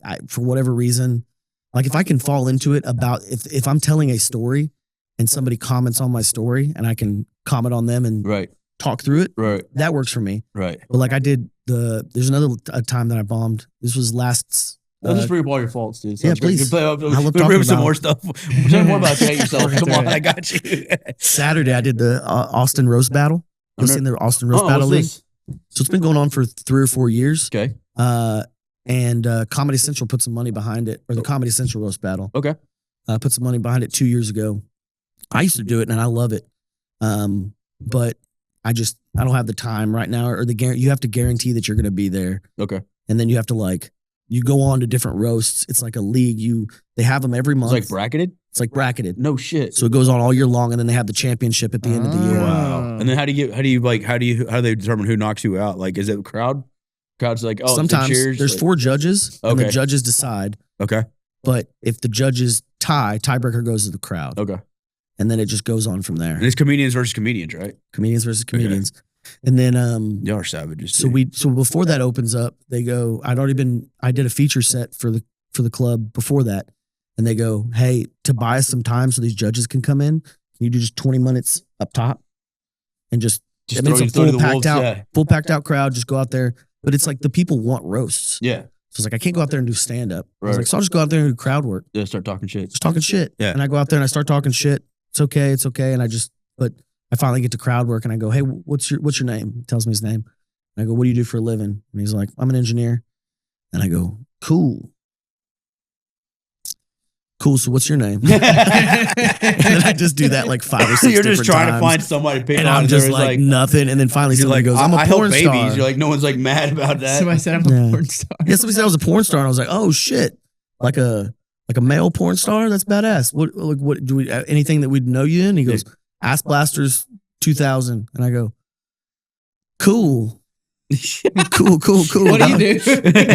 [SPEAKER 3] I for whatever reason, like if I can fall into it about if I'm telling a story and somebody comments on my story and I can comment on them and talk through it, that works for me.
[SPEAKER 2] Right.
[SPEAKER 3] But like I did there's another time that I bombed. This was last.
[SPEAKER 2] I'll just bring up all your faults, dude.
[SPEAKER 3] Yeah, please.
[SPEAKER 2] I love talking about some more stuff. Tell me more about you hate yourself. Come on, I got you. Saturday,
[SPEAKER 3] I did the Austin Roast Battle. You seen the Austin Roast Battle League? So it's been going on for 3 or 4 years.
[SPEAKER 2] Okay.
[SPEAKER 3] And Comedy Central put some money behind it, or the Comedy Central Roast Battle.
[SPEAKER 2] Okay.
[SPEAKER 3] Put some money behind it 2 years ago. I used to do it and I love it. But I don't have the time right now, or you have to guarantee that you're going to be there.
[SPEAKER 2] Okay.
[SPEAKER 3] And then you have to you go on to different roasts. It's like a league. They have them every month.
[SPEAKER 2] It's like bracketed?
[SPEAKER 3] It's like bracketed.
[SPEAKER 2] No shit.
[SPEAKER 3] So it goes on all year long, and then they have the championship at the end of the year.
[SPEAKER 2] Wow. And then how do they determine who knocks you out? Like, is it the crowd? Crowd's like, oh,
[SPEAKER 3] sometimes
[SPEAKER 2] cheers.
[SPEAKER 3] There's 4 judges, and the judges decide.
[SPEAKER 2] Okay.
[SPEAKER 3] But if the judges tiebreaker goes to the crowd.
[SPEAKER 2] Okay.
[SPEAKER 3] And then it just goes on from there.
[SPEAKER 2] And it's comedians versus comedians, right?
[SPEAKER 3] Comedians versus comedians. Okay. And then
[SPEAKER 2] y'all are savages.
[SPEAKER 3] So before that opens up, they go, I did a feature set for the club before that. And they go, hey, to buy us some time so these judges can come in, can you do just 20 minutes up top? And just I mean, it's a full packed out crowd, just go out there. But it's like the people want roasts.
[SPEAKER 2] Yeah.
[SPEAKER 3] So it's like I can't go out there and do stand up. Right. I was like, so I'll just go out there and do crowd work.
[SPEAKER 2] Yeah, start talking shit.
[SPEAKER 3] Just talking shit.
[SPEAKER 2] Yeah.
[SPEAKER 3] And I go out there and I start talking shit. It's okay. And I finally get to crowd work and I go, hey, what's your name? He tells me his name. And I go, what do you do for a living? And he's like, I'm an engineer. And I go, cool. So what's your name? And then I just do that like 5 or 6
[SPEAKER 2] You're just trying
[SPEAKER 3] times.
[SPEAKER 2] To find somebody to pick
[SPEAKER 3] and
[SPEAKER 2] on.
[SPEAKER 3] I'm just like nothing. And then finally somebody goes, I'm a porn star.
[SPEAKER 2] Babies. You're like, no one's like mad about that.
[SPEAKER 1] Somebody said I'm a porn star.
[SPEAKER 3] Yeah, somebody said I was a porn star. And I was like, oh shit. Like a male porn star? That's badass. What do we, anything that we'd know you in? He goes, Ass Blasters 2000. And I go, cool. Cool.
[SPEAKER 1] What do you do?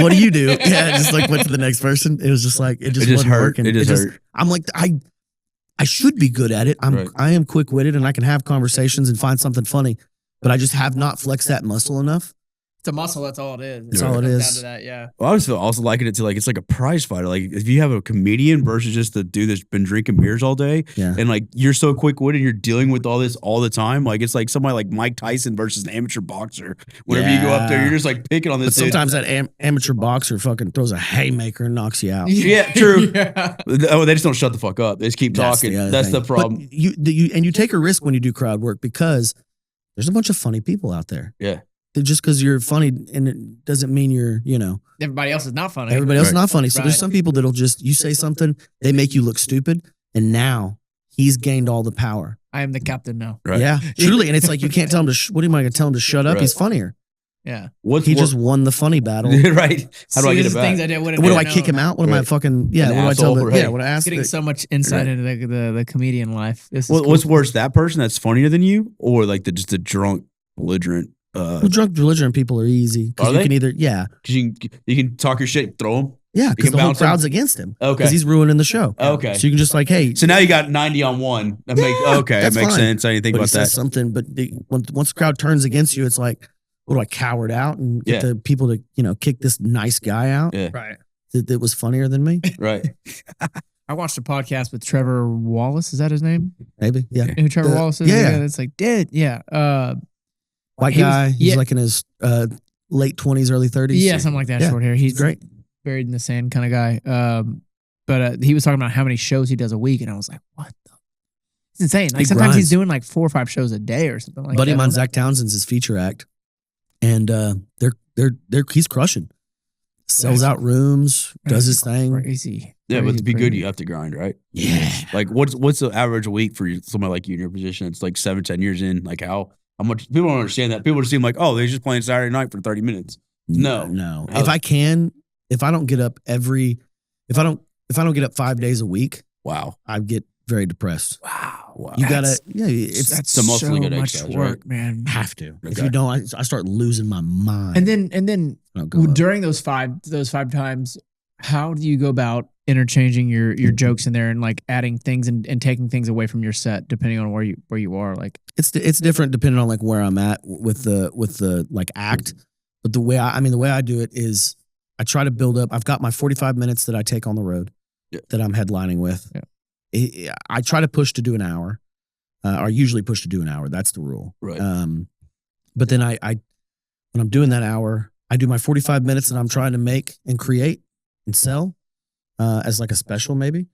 [SPEAKER 3] What do you do? Yeah, just like went to the next person. It was just like, it just wasn't working.
[SPEAKER 2] It just hurt.
[SPEAKER 3] I'm like, I should be good at it. I am quick witted and I can have conversations and find something funny, but I just have not flexed that muscle enough.
[SPEAKER 1] It's a muscle. That's all it is.
[SPEAKER 3] That's all it is.
[SPEAKER 1] Down to that, yeah.
[SPEAKER 2] Well, I was also liking it to like it's like a prize fighter. Like if you have a comedian versus just the dude that's been drinking beers all day, and like you're so quick witted, you're dealing with all this all the time. Like it's like somebody like Mike Tyson versus an amateur boxer. Whenever you go up there, you're just like picking on this.
[SPEAKER 3] But sometimes that amateur boxer fucking throws a haymaker and knocks you out.
[SPEAKER 2] Yeah, true. Oh, they just don't shut the fuck up. They just keep talking. That's the problem.
[SPEAKER 3] But you take a risk when you do crowd work because there's a bunch of funny people out there.
[SPEAKER 2] Yeah.
[SPEAKER 3] Just because you're funny and it doesn't mean you're,
[SPEAKER 1] everybody else is not funny.
[SPEAKER 3] Everybody else is not funny. So there's some people that'll you say something, they make you look stupid, and now he's gained all the power.
[SPEAKER 1] I am the captain now.
[SPEAKER 3] Right. Yeah, truly. And it's like you can't tell him what am I going to tell him to shut up? Right. He's funnier.
[SPEAKER 1] Yeah.
[SPEAKER 3] He just won the funny battle.
[SPEAKER 2] Right. How do I get it back?
[SPEAKER 3] What do I kick him out? What am I fucking? Yeah. What do I tell him? Yeah. What I ask?
[SPEAKER 1] Getting so much insight into the comedian life.
[SPEAKER 2] What's worse, that person that's funnier than you, or like just a drunk belligerent?
[SPEAKER 3] Drunk belligerent people are easy because you can either
[SPEAKER 2] because you can talk your shit, throw them.
[SPEAKER 3] Yeah, because the whole crowd's against him.
[SPEAKER 2] Okay,
[SPEAKER 3] because he's ruining the show.
[SPEAKER 2] Okay,
[SPEAKER 3] so you can just like, hey.
[SPEAKER 2] So now you got 90 on one. That makes sense. I didn't think about that.
[SPEAKER 3] Something, but once the crowd turns against you, it's like, what do I cowered out and get the people to kick this nice guy out?
[SPEAKER 2] Yeah,
[SPEAKER 1] right.
[SPEAKER 3] That was funnier than me.
[SPEAKER 2] Right.
[SPEAKER 1] I watched a podcast with Trevor Wallace. Is that his name?
[SPEAKER 3] Maybe. Yeah.
[SPEAKER 1] You know who Trevor Wallace is?
[SPEAKER 3] Yeah.
[SPEAKER 1] It's like dead. Yeah.
[SPEAKER 3] White guy. He's like in his late 20s, early 30s.
[SPEAKER 1] Yeah, something like that. Short hair. He's
[SPEAKER 3] great.
[SPEAKER 1] Buried in the sand kind of guy. But he was talking about how many shows he does a week, and I was like, what the? It's insane. Like sometimes he's doing like 4 or 5 shows a day or something like that.
[SPEAKER 3] Buddy of mine, Zach Townsend's his feature act, and he's crushing. Sells out rooms, does his thing.
[SPEAKER 1] Crazy.
[SPEAKER 2] Yeah, but to be good, you have to grind, right?
[SPEAKER 3] Yeah.
[SPEAKER 2] Like what's the average week for somebody like you in your position? It's like 7-10 years in. Like how much people don't understand that. People just seem like, oh, they're just playing Saturday night for 30 minutes. No.
[SPEAKER 3] If I don't get up 5 days a week,
[SPEAKER 2] wow,
[SPEAKER 3] I get very depressed.
[SPEAKER 1] Wow.
[SPEAKER 3] You gotta, it's
[SPEAKER 1] that's
[SPEAKER 2] a mostly
[SPEAKER 1] so
[SPEAKER 2] good
[SPEAKER 1] much
[SPEAKER 2] exercise,
[SPEAKER 1] work,
[SPEAKER 2] right?
[SPEAKER 1] man.
[SPEAKER 3] have to.
[SPEAKER 2] Okay.
[SPEAKER 3] If you don't, I start losing my mind.
[SPEAKER 1] And then during those five times, how do you go about interchanging your jokes in there and like adding things and taking things away from your set depending on where you are? Like
[SPEAKER 3] it's different depending on like where I'm at with the like act. But the way I do it is I try to build up. I've got my 45 minutes that I take on the road that I'm headlining with. Yeah. I try to push to do an hour, or usually push to do an hour. That's the rule.
[SPEAKER 2] Right.
[SPEAKER 3] But then I when I'm doing that hour, I do my 45 minutes that I'm trying to make and create and sell as like a special maybe,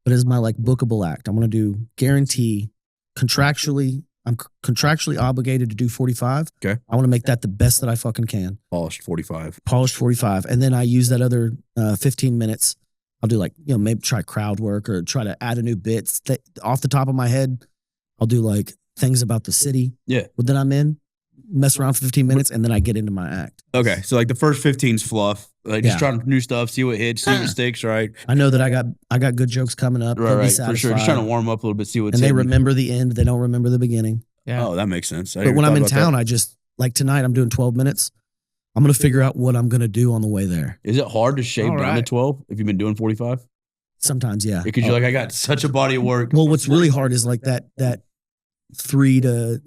[SPEAKER 3] but as my like bookable act. I'm going to do guarantee contractually. I'm contractually obligated to do 45.
[SPEAKER 2] Okay.
[SPEAKER 3] I want to make that the best that I fucking can.
[SPEAKER 2] Polished 45.
[SPEAKER 3] And then I use that other 15 minutes. I'll do like, maybe try crowd work or try to add a new bit. Off the top of my head, I'll do like things about the city that I'm in, mess around for 15 minutes, and then I get into my act.
[SPEAKER 2] Okay. So like the first 15's fluff. Like just trying new stuff, see what hits, see what sticks, right?
[SPEAKER 3] I know that I got good jokes coming up.
[SPEAKER 2] Right, for sure. Just trying to warm up a little bit, see what's
[SPEAKER 3] and they remember the end. They don't remember the beginning.
[SPEAKER 2] Yeah. Oh, that makes sense.
[SPEAKER 3] But when I'm in town, I just, like tonight, I'm doing 12 minutes. I'm going to figure out what I'm going to do on the way there.
[SPEAKER 2] Is it hard to shave down to 12 if you've been doing 45?
[SPEAKER 3] Sometimes, yeah.
[SPEAKER 2] Because you're like, I got such a body of work.
[SPEAKER 3] Well, what's really hard is like that 3 to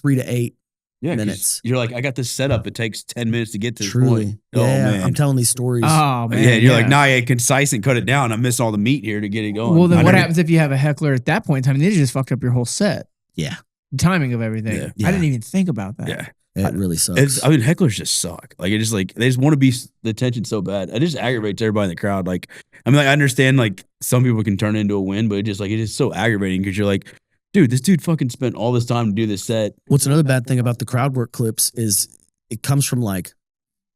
[SPEAKER 3] 8 minutes.
[SPEAKER 2] You're like, I got this setup. It takes 10 minutes to get to this
[SPEAKER 3] Truly.
[SPEAKER 2] point.
[SPEAKER 3] Yeah,
[SPEAKER 2] oh, man.
[SPEAKER 3] I'm telling these stories.
[SPEAKER 1] Oh, man.
[SPEAKER 2] Yeah, you're like, nah, I ain't concise and cut it down. I'm missing all the meat here to get it going.
[SPEAKER 1] Well, then what happens if you have a heckler at that point in time? They just fucked up your whole set.
[SPEAKER 3] Yeah.
[SPEAKER 1] The timing of everything.
[SPEAKER 3] Yeah.
[SPEAKER 1] I didn't even think about that.
[SPEAKER 2] Yeah.
[SPEAKER 3] It really sucks.
[SPEAKER 2] Hecklers just suck. Like, it just like, they just want to be the attention so bad. It just aggravates everybody in the crowd. Like, I understand like some people can turn it into a win, but it is so aggravating because you're like, dude, this dude fucking spent all this time to do this set.
[SPEAKER 3] What's another bad thing about the crowd work clips is it comes from like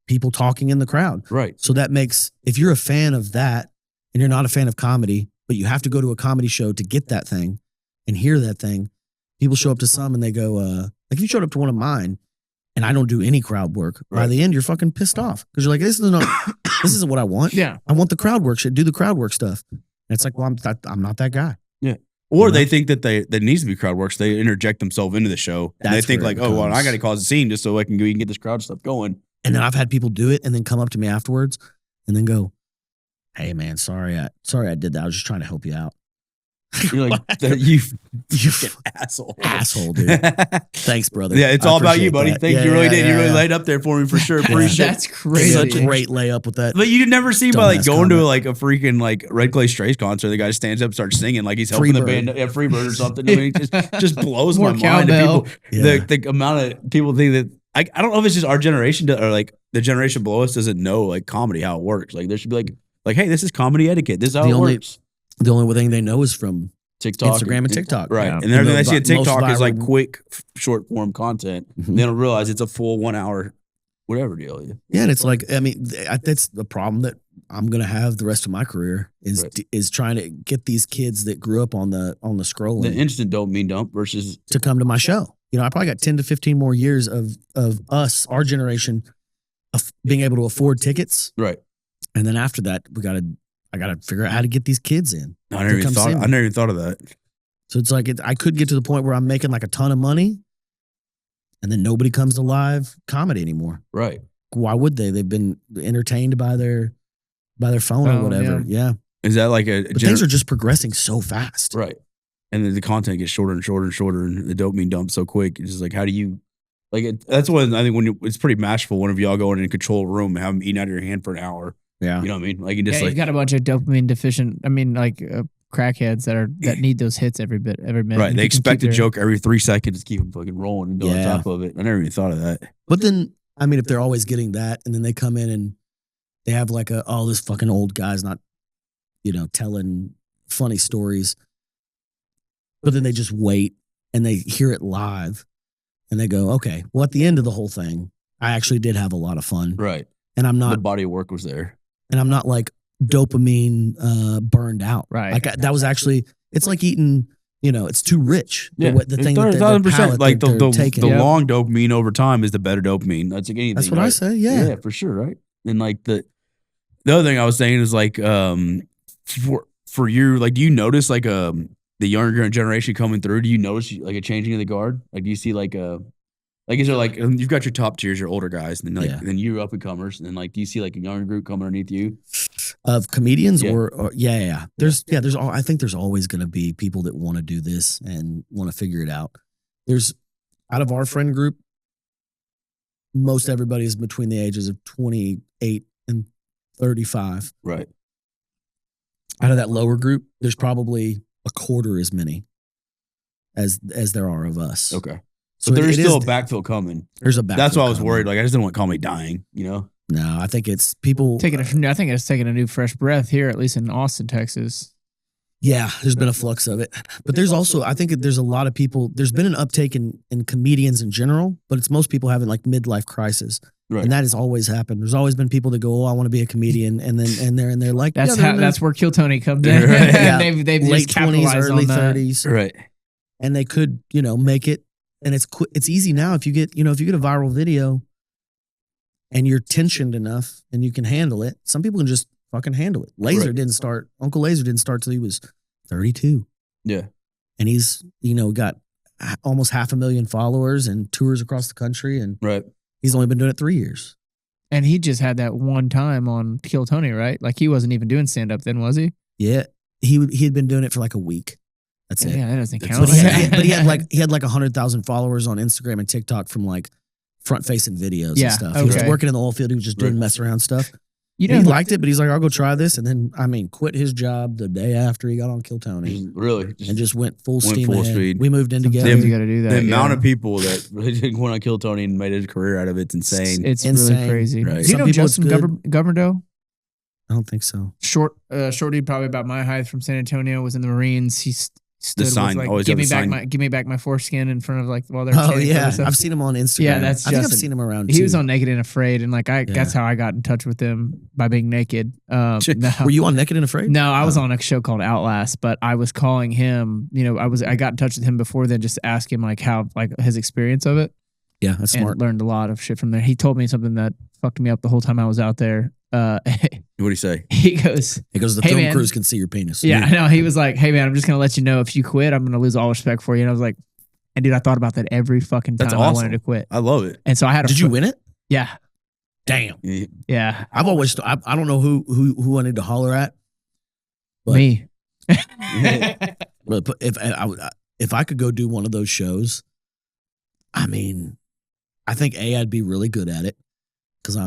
[SPEAKER 3] people talking in the crowd.
[SPEAKER 2] Right.
[SPEAKER 3] So that makes, if you're a fan of that and you're not a fan of comedy, but you have to go to a comedy show to get that thing and hear that thing, people show up to some and they go, like if you showed up to one of mine and I don't do any crowd work, by the end, you're fucking pissed off because you're like, this isn't what I want.
[SPEAKER 1] Yeah.
[SPEAKER 3] I want the crowd work shit. Do the crowd work stuff. And it's like, well, I'm not that guy.
[SPEAKER 2] Yeah. Or they think that there needs to be crowd work, so they interject themselves into the show. And they think like, oh, well, I got to cause a scene just so I can get this crowd stuff going.
[SPEAKER 3] And then I've had people do it and then come up to me afterwards and then go, hey, man, sorry I did that. I was just trying to help you out.
[SPEAKER 2] You're like, you asshole.
[SPEAKER 3] Asshole, dude. Thanks, brother.
[SPEAKER 2] Yeah, it's all about you, buddy. Thank you. You really did. You really laid up there for me for sure. Appreciate it.
[SPEAKER 1] That's crazy.
[SPEAKER 3] Such a great layup with that.
[SPEAKER 2] But you never see by like going to like a freaking like Red Clay Strays concert, the guy stands up and starts singing like he's helping the band, Freebird or something. I mean, it just blows my mind. People, the amount of people think that I don't know if it's just our generation or like the generation below us doesn't know like comedy, how it works. Like there should be like, hey, this is comedy etiquette. This is how it works.
[SPEAKER 3] The only thing they know is from
[SPEAKER 2] TikTok,
[SPEAKER 3] Instagram and TikTok.
[SPEAKER 2] Right. Yeah. And everything they see at TikTok is like quick, short form content. Mm-hmm. They don't realize it's a full 1 hour, whatever deal.
[SPEAKER 3] Yeah. And it's like, I mean, that's the problem that I'm going to have the rest of my career is trying to get these kids that grew up on the scrolling.
[SPEAKER 2] The instant dopamine dump versus
[SPEAKER 3] to come to my show. You know, I probably got 10 to 15 more years of us, our generation, of being able to afford tickets.
[SPEAKER 2] Right.
[SPEAKER 3] And then after that, I got to figure out how to get these kids in.
[SPEAKER 2] I never even thought of that.
[SPEAKER 3] So it's like I could get to the point where I'm making like a ton of money and then nobody comes to live comedy anymore.
[SPEAKER 2] Right.
[SPEAKER 3] Why would they? They've been entertained by their phone or whatever. Yeah.
[SPEAKER 2] Is that like
[SPEAKER 3] but things are just progressing so fast.
[SPEAKER 2] Right. And then the content gets shorter and shorter and shorter and the dopamine dumps so quick. It's just like, how do you that's when I think it's pretty masterful whenever y'all go in and control a room and have them eating out of your hand for an hour.
[SPEAKER 3] Yeah.
[SPEAKER 2] You know what I mean? Like you just
[SPEAKER 1] you got a bunch of dopamine deficient. I mean, like crackheads that need those hits every minute.
[SPEAKER 2] Right. They expect a joke every 3 seconds to keep them fucking rolling and go on top of it. I never even thought of that.
[SPEAKER 3] But then, I mean, if they're always getting that and then they come in and they have like this fucking old guy's not, telling funny stories. But then they just wait and they hear it live and they go, okay, well, at the end of the whole thing, I actually did have a lot of fun.
[SPEAKER 2] Right.
[SPEAKER 3] And I'm not.
[SPEAKER 2] The body of work was there.
[SPEAKER 3] And I'm not like dopamine burned out.
[SPEAKER 1] Right.
[SPEAKER 3] Like that was actually, it's like eating, it's too rich.
[SPEAKER 2] Yeah.
[SPEAKER 3] The thing that
[SPEAKER 2] 1,000%. Like the long
[SPEAKER 3] yep.
[SPEAKER 2] dopamine over time is the better dopamine. That's like anything.
[SPEAKER 3] That's what I say. Yeah.
[SPEAKER 2] Yeah, for sure. Right. And like the other thing I was saying is like, for you, like, do you notice like, the younger generation coming through? Do you notice like a changing of the guard? Like, do you see like is there like you've got your top tiers, your older guys, and then then you up and comers, and then like do you see like a younger group coming underneath you
[SPEAKER 3] of comedians or there's I think there's always going to be people that want to do this and want to figure it out. There's out of our friend group, most everybody is between the ages of 28 and 35.
[SPEAKER 2] Right.
[SPEAKER 3] Out of that lower group, there's probably a quarter as many as there are of us.
[SPEAKER 2] Okay. So there's still a backfill coming.
[SPEAKER 3] There's a backfill.
[SPEAKER 2] That's why I was worried. Like I just didn't want comedy dying, you know?
[SPEAKER 3] No, I think it's people
[SPEAKER 1] I think it's taking a new fresh breath here, at least in Austin, Texas.
[SPEAKER 3] Yeah, there's been a flux of it. But there's also, I think there's a lot of people, there's been an uptake in comedians in general, but it's most people having like midlife crisis. Right. And that has always happened. There's always been people that go, "Oh, I want to be a comedian," and they're like,
[SPEAKER 1] that's where Kill Tony comes in.
[SPEAKER 3] Right. Yeah.
[SPEAKER 1] they've
[SPEAKER 3] late
[SPEAKER 1] just
[SPEAKER 3] 20s, early 30s,
[SPEAKER 2] right?
[SPEAKER 3] And they could, make it. And it's easy now if you get a viral video, and you're tensioned enough and you can handle it. Some people can just fucking handle it. Uncle Laser didn't start till he was 32.
[SPEAKER 2] Yeah,
[SPEAKER 3] and he's got almost 500,000 followers and tours across the country, and
[SPEAKER 2] right.
[SPEAKER 3] He's only been doing it 3 years.
[SPEAKER 1] And he just had that one time on Kill Tony, right? Like he wasn't even doing stand up then, was he?
[SPEAKER 3] Yeah. He had been doing it for like a week. That's it.
[SPEAKER 1] Yeah, that doesn't count.
[SPEAKER 3] But he had like 100,000 followers on Instagram and TikTok from like front facing videos and stuff. He was working in the oil field. He was just doing mess around stuff. He liked it, but he's like, I'll go try this. And then, quit his job the day after he got on Kill Tony.
[SPEAKER 2] Really?
[SPEAKER 3] And just went full speed. We moved in together.
[SPEAKER 1] You got to do that.
[SPEAKER 2] The amount of people that really went on Kill Tony and made a career out of it's insane.
[SPEAKER 1] It's really crazy.
[SPEAKER 2] Right.
[SPEAKER 1] Do you know Justin Governor?
[SPEAKER 3] I don't think so.
[SPEAKER 1] Short dude, probably about my height, from San Antonio, was in the Marines. He's stood with like, give me back my foreskin in front of like while they're
[SPEAKER 3] I've seen him on Instagram.
[SPEAKER 1] Yeah, I think
[SPEAKER 3] I've seen him around
[SPEAKER 1] he
[SPEAKER 3] too.
[SPEAKER 1] was on Naked and Afraid, and like that's how I got in touch with him, by being naked.
[SPEAKER 3] Were you on Naked and Afraid?
[SPEAKER 1] No, I was on a show called Outlast, but I was calling him, I got in touch with him before then just to ask him like how, like his experience of it.
[SPEAKER 3] Yeah, that's smart.
[SPEAKER 1] And learned a lot of shit from there. He told me something that fucked me up the whole time I was out there.
[SPEAKER 2] What do you say?
[SPEAKER 1] He goes,
[SPEAKER 3] the film crews can see your penis.
[SPEAKER 1] Yeah, I know. He was like, hey man, I'm just going to let you know if you quit, I'm going to lose all respect for you. And I was like, and dude, I thought about that every fucking time. That's awesome. I wanted to quit.
[SPEAKER 2] I love it.
[SPEAKER 1] And so I had
[SPEAKER 3] Did you win it?
[SPEAKER 1] Yeah.
[SPEAKER 3] Damn.
[SPEAKER 1] Yeah.
[SPEAKER 3] I've always, I don't know who I need to holler at. But,
[SPEAKER 1] me.
[SPEAKER 3] But if I could go do one of those shows, I think I'd be really good at it. Because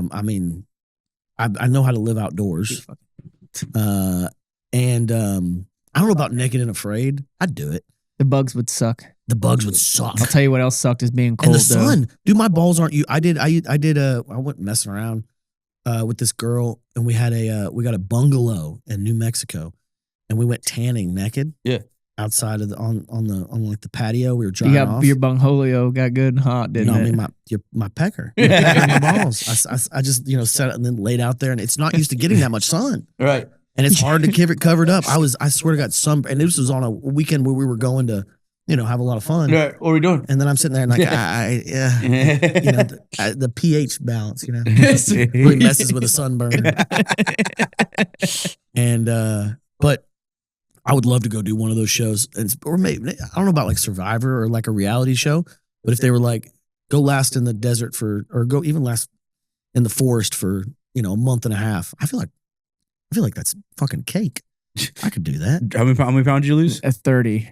[SPEAKER 3] I know how to live outdoors. And I don't know about Naked and Afraid. I'd do it.
[SPEAKER 1] The bugs would suck.
[SPEAKER 3] The bugs would suck.
[SPEAKER 1] I'll tell you what else sucked is being cold.
[SPEAKER 3] And the sun. Dude, my balls aren't you. I went messing around with this girl, and we got a bungalow in New Mexico, and we went tanning naked.
[SPEAKER 2] Yeah.
[SPEAKER 3] Outside of on like the patio, we were drying off.
[SPEAKER 1] Your bungholio got good and hot, didn't it?
[SPEAKER 3] My pecker, my balls. I just set it and then laid out there, and it's not used to getting that much sun,
[SPEAKER 2] right?
[SPEAKER 3] And it's hard to keep it covered up. I swear to God, and this was on a weekend where we were going to have a lot of fun.
[SPEAKER 2] Right. What are we doing?
[SPEAKER 3] And then I'm sitting there and like the pH balance, really messes with a sunburn. And but I would love to go do one of those shows, or maybe I don't know about like Survivor or like a reality show, but if they were like, go last in the desert or go even last in the forest for a month and a half, I feel like that's fucking cake. I could do that.
[SPEAKER 2] How many pounds did you lose?
[SPEAKER 1] At 30.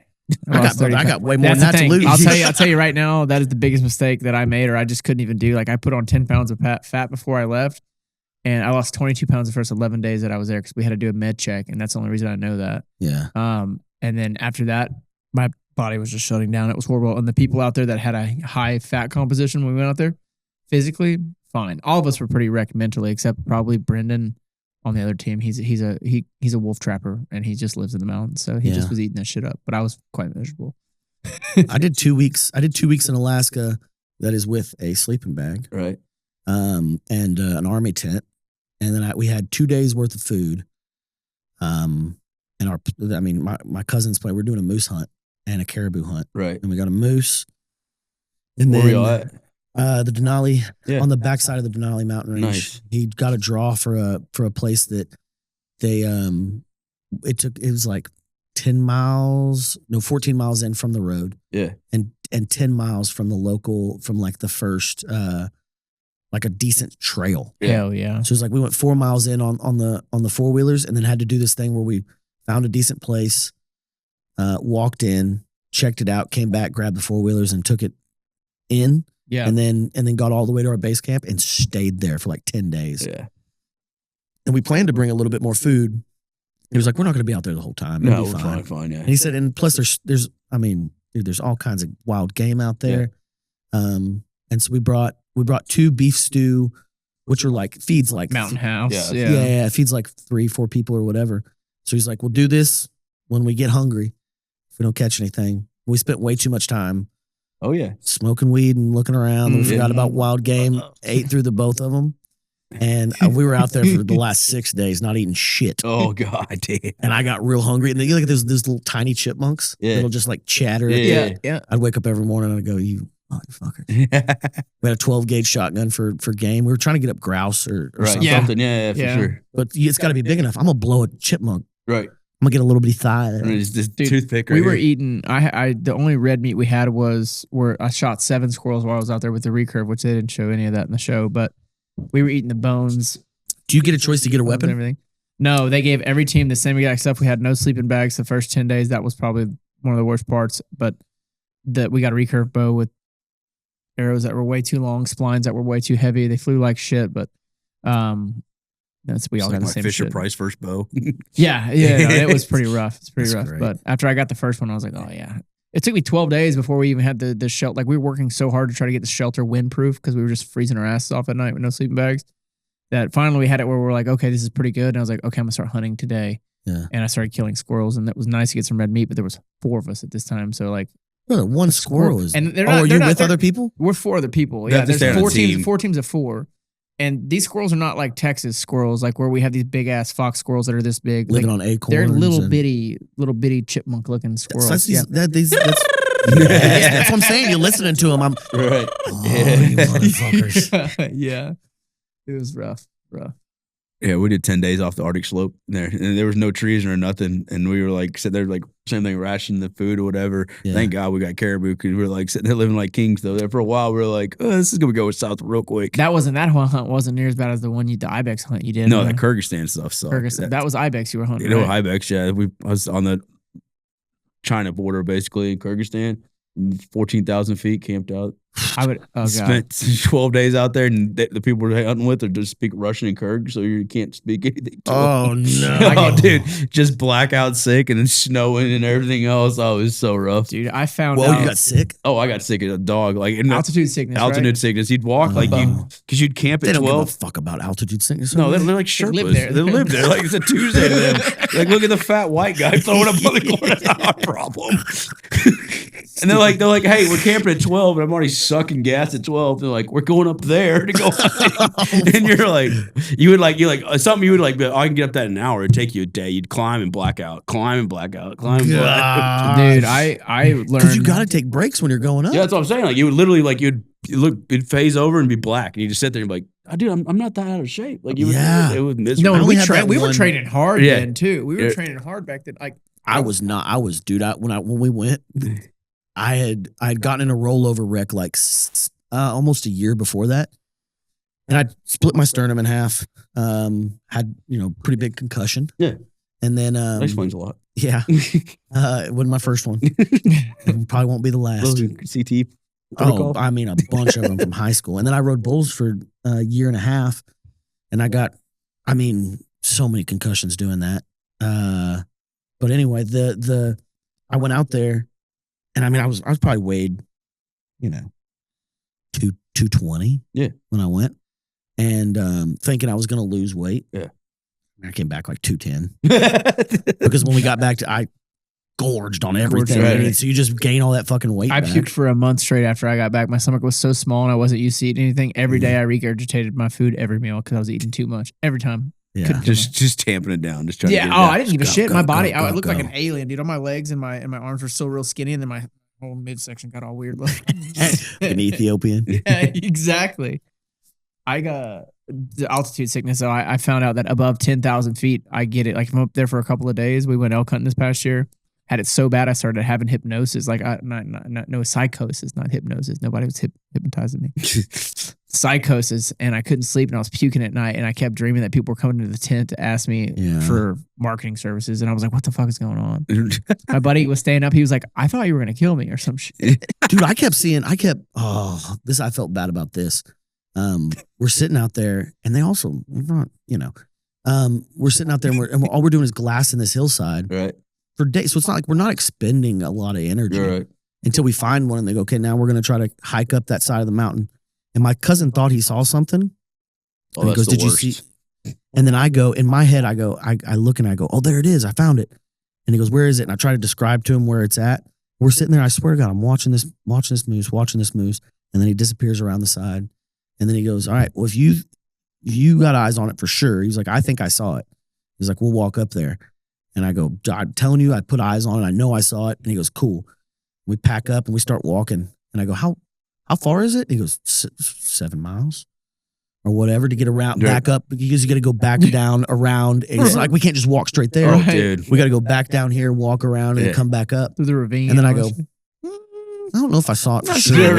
[SPEAKER 3] I got way more than that to lose.
[SPEAKER 1] I'll tell you right now, that is the biggest mistake that I made, or I just couldn't even do. Like I put on 10 pounds of fat before I left. And I lost 22 pounds the first 11 days that I was there because we had to do a med check, and that's the only reason I know that.
[SPEAKER 3] Yeah.
[SPEAKER 1] And then after that, my body was just shutting down. It was horrible. And the people out there that had a high fat composition when we went out there, physically, fine. All of us were pretty wrecked mentally, except probably Brendan on the other team. He's a wolf trapper, and he just lives in the mountains, so he just was eating that shit up. But I was quite miserable.
[SPEAKER 3] I did 2 weeks. I did 2 weeks in Alaska. That is with a sleeping bag,
[SPEAKER 2] right?
[SPEAKER 3] And an army tent. And then we had 2 days worth of food. And my cousin's we're doing a moose hunt and a caribou hunt.
[SPEAKER 2] Right.
[SPEAKER 3] And we got a moose. And
[SPEAKER 2] where were you at?
[SPEAKER 3] The Denali, on the backside of the Denali mountain range.
[SPEAKER 2] Nice.
[SPEAKER 3] He got a draw for a place that they, it was like 14 miles in from the road.
[SPEAKER 2] Yeah.
[SPEAKER 3] And 10 miles from the local, from like the first, like a decent trail.
[SPEAKER 1] Hell yeah.
[SPEAKER 3] So it's like we went 4 miles in on the four-wheelers and then had to do this thing where we found a decent place, walked in, checked it out, came back, grabbed the four-wheelers and took it in.
[SPEAKER 1] Yeah.
[SPEAKER 3] And then got all the way to our base camp and stayed there for like 10 days.
[SPEAKER 2] Yeah.
[SPEAKER 3] And we planned to bring a little bit more food. He was like, we're not going to be out there the whole time. It'll
[SPEAKER 2] No,
[SPEAKER 3] be
[SPEAKER 2] we're fine, yeah.
[SPEAKER 3] And he said, and plus there's all kinds of wild game out there. Yeah. And so we brought 2 beef stew, which are like, feeds like
[SPEAKER 1] Mountain House.
[SPEAKER 3] Yeah. It feeds like 3-4 people or whatever. So he's like, we'll do this when we get hungry. If we don't catch anything. We spent way too much time.
[SPEAKER 2] Oh yeah.
[SPEAKER 3] Smoking weed and looking around. And we forgot about wild game, ate through the both of them. And we were out there for the last 6 days, not eating shit.
[SPEAKER 2] Oh God, damn.
[SPEAKER 3] And I got real hungry. And you look at those little tiny chipmunks that'll just like chatter.
[SPEAKER 1] Yeah.
[SPEAKER 3] I'd wake up every morning and I'd go, you motherfuckers. We had a 12 gauge shotgun for game. We were trying to get up grouse or something.
[SPEAKER 2] Something. Yeah, for sure.
[SPEAKER 3] But it's got to be big enough. I'm gonna blow a chipmunk.
[SPEAKER 2] Right.
[SPEAKER 3] I'm gonna get a little bitty thigh there.
[SPEAKER 2] It's just toothpick.
[SPEAKER 1] We were eating. The only red meat we had was where I shot 7 squirrels while I was out there with the recurve, which they didn't show any of that in the show. But we were eating the bones.
[SPEAKER 3] Do you get a choice to get a weapon?
[SPEAKER 1] And everything. No, they gave every team the same exact stuff. We had no sleeping bags the first 10 days. That was probably one of the worst parts. But we got a recurve bow with arrows that were way too long, splines that were way too heavy. They flew like shit, but we all got the same
[SPEAKER 2] Fisher
[SPEAKER 1] shit.
[SPEAKER 2] Price first bow.
[SPEAKER 1] Yeah, it was pretty rough. It's pretty rough.
[SPEAKER 3] Great.
[SPEAKER 1] But after I got the first one, I was like, oh yeah. It took me 12 days before we even had the shelter. Like we were working so hard to try to get the shelter windproof because we were just freezing our asses off at night with no sleeping bags. That finally we had it where we're like, okay, this is pretty good. And I was like, okay, I'm gonna start hunting today.
[SPEAKER 3] Yeah.
[SPEAKER 1] And I started killing squirrels, and that was nice to get some red meat. But there was 4 of us at this time, so like.
[SPEAKER 3] One squirrel is.
[SPEAKER 1] And
[SPEAKER 3] are you with other people?
[SPEAKER 1] We're 4 other people.
[SPEAKER 2] They
[SPEAKER 1] Yeah,
[SPEAKER 2] have to stay
[SPEAKER 1] there's
[SPEAKER 2] on a
[SPEAKER 1] 4 teams.
[SPEAKER 2] team.
[SPEAKER 1] 4 teams of 4, and these squirrels are not like Texas squirrels, like where we have these big ass fox squirrels that are this big,
[SPEAKER 3] Living
[SPEAKER 1] like,
[SPEAKER 3] on acorns.
[SPEAKER 1] they're little bitty chipmunk looking squirrels.
[SPEAKER 3] That's what I'm saying. You're listening to them. I'm
[SPEAKER 2] Right.
[SPEAKER 3] you motherfuckers.
[SPEAKER 1] Yeah, it was rough.
[SPEAKER 2] Yeah, we did 10 days off the Arctic slope there, and there was no trees or nothing. And we were like sitting there, like same thing, rationing the food or whatever.
[SPEAKER 3] Yeah.
[SPEAKER 2] Thank God we got caribou because we were like sitting there living like kings. Though there for a while, we were like, oh, this is gonna go south real quick.
[SPEAKER 1] That hunt wasn't near as bad as the ibex hunt you did.
[SPEAKER 2] No, the Kyrgyzstan stuff. So
[SPEAKER 1] that was ibex you were hunting.
[SPEAKER 2] You know,
[SPEAKER 1] right?
[SPEAKER 2] ibex. Yeah, I was on the China border basically in Kyrgyzstan, 14,000 feet, camped out.
[SPEAKER 1] I would
[SPEAKER 2] spent 12 days out there, and the people we're hunting with are just speak Russian and Kyrgyz, so you can't speak anything.
[SPEAKER 3] Oh no,
[SPEAKER 2] oh, dude, just blackout sick and then snowing and everything else. Oh, it was so rough,
[SPEAKER 1] dude. I found
[SPEAKER 3] out.
[SPEAKER 1] you
[SPEAKER 3] got sick.
[SPEAKER 2] Oh, I got sick as a dog, like
[SPEAKER 1] altitude sickness.
[SPEAKER 2] Altitude sickness. You'd walk because you'd camp at 12.
[SPEAKER 3] They don't give a fuck about altitude sickness.
[SPEAKER 2] No, they're like Sherpas. They live there. Like it's a Tuesday to them. Like look at the fat white guy throwing up on the corner. That's not our problem. And they're like, hey, we're camping at 12, and I'm already sucking gas at 12. They're like, we're going up there to go hunting. And you're like, something you would like, I can get up that in an hour. It'd take you a day. You'd climb and black out.
[SPEAKER 1] Dude, I learned
[SPEAKER 3] because you got to take breaks when you're going up.
[SPEAKER 2] Yeah, that's what I'm saying. Like you would literally it'd phase over and be black, and you just sit there and be like, oh, dude, I'm not that out of shape. Like you would, it was miserable.
[SPEAKER 1] No, we were training hard then too. We were training hard back then. Like
[SPEAKER 3] when we went. I had gotten in a rollover wreck like almost a year before that, and I split my sternum in half. Had pretty big concussion.
[SPEAKER 2] Yeah,
[SPEAKER 3] and then
[SPEAKER 2] that explains a lot.
[SPEAKER 3] Yeah, it wasn't my first one. It probably won't be the last.
[SPEAKER 2] CT.
[SPEAKER 3] Oh, I mean a bunch of them from high school, and then I rode bulls for a year and a half, and I got, so many concussions doing that. But anyway, I went out there. And I was probably weighed, 220 when I went, and thinking I was going to lose weight.
[SPEAKER 2] Yeah,
[SPEAKER 3] I came back like 210 because when we got back I gorged on everything. Right. So you just gain all that fucking weight.
[SPEAKER 1] I puked for a month straight after I got back. My stomach was so small and I wasn't used to eating anything. Every day I regurgitated my food every meal because I was eating too much every time.
[SPEAKER 2] Yeah, just tamping it down, just trying to get it down.
[SPEAKER 1] I didn't give a shit. My body, I looked like an alien, dude. All my legs and my arms were still real skinny, and then my whole midsection got all weird.
[SPEAKER 3] An Ethiopian.
[SPEAKER 1] Yeah, exactly. I got the altitude sickness, so I found out that above 10,000 feet, I get it. Like if I'm up there for a couple of days, we went elk hunting this past year. had it so bad I started having hypnosis, like no psychosis, not hypnosis. Nobody was hypnotizing me. Psychosis, and I couldn't sleep, and I was puking at night, and I kept dreaming that people were coming to the tent to ask me for marketing services, and I was like, "What the fuck is going on?" My buddy was staying up. He was like, "I thought you were gonna kill me or some shit."
[SPEAKER 3] Dude, I felt bad about this. We're sitting out there, and they also, we're sitting out there, and all we're doing is glassing this hillside for days. So it's not like we're not expending a lot of energy until we find one, and they go, "Okay, now we're gonna try to hike up that side of the mountain." And my cousin thought he saw something. And he goes, "Did you see?" And then I go, in my head, I look and I go, "Oh, there it is. I found it." And he goes, "Where is it?" And I try to describe to him where it's at. We're sitting there. I swear to God, I'm watching this moose. And then he disappears around the side. And then he goes, "All right, well, if you got eyes on it for sure." He's like, "I think I saw it." He's like, "We'll walk up there." And I go, "I'm telling you, I put eyes on it. I know I saw it." And he goes, "Cool." We pack up and we start walking. And I go, How far is it? And he goes, 7 miles or whatever to get around, back up, because you got to go back down around. And it's like, we can't just walk straight there.
[SPEAKER 2] Oh, dude.
[SPEAKER 3] We got to go back down here, walk around, and come back up
[SPEAKER 1] through the ravine.
[SPEAKER 3] And then I go, I don't know if I saw it for sure.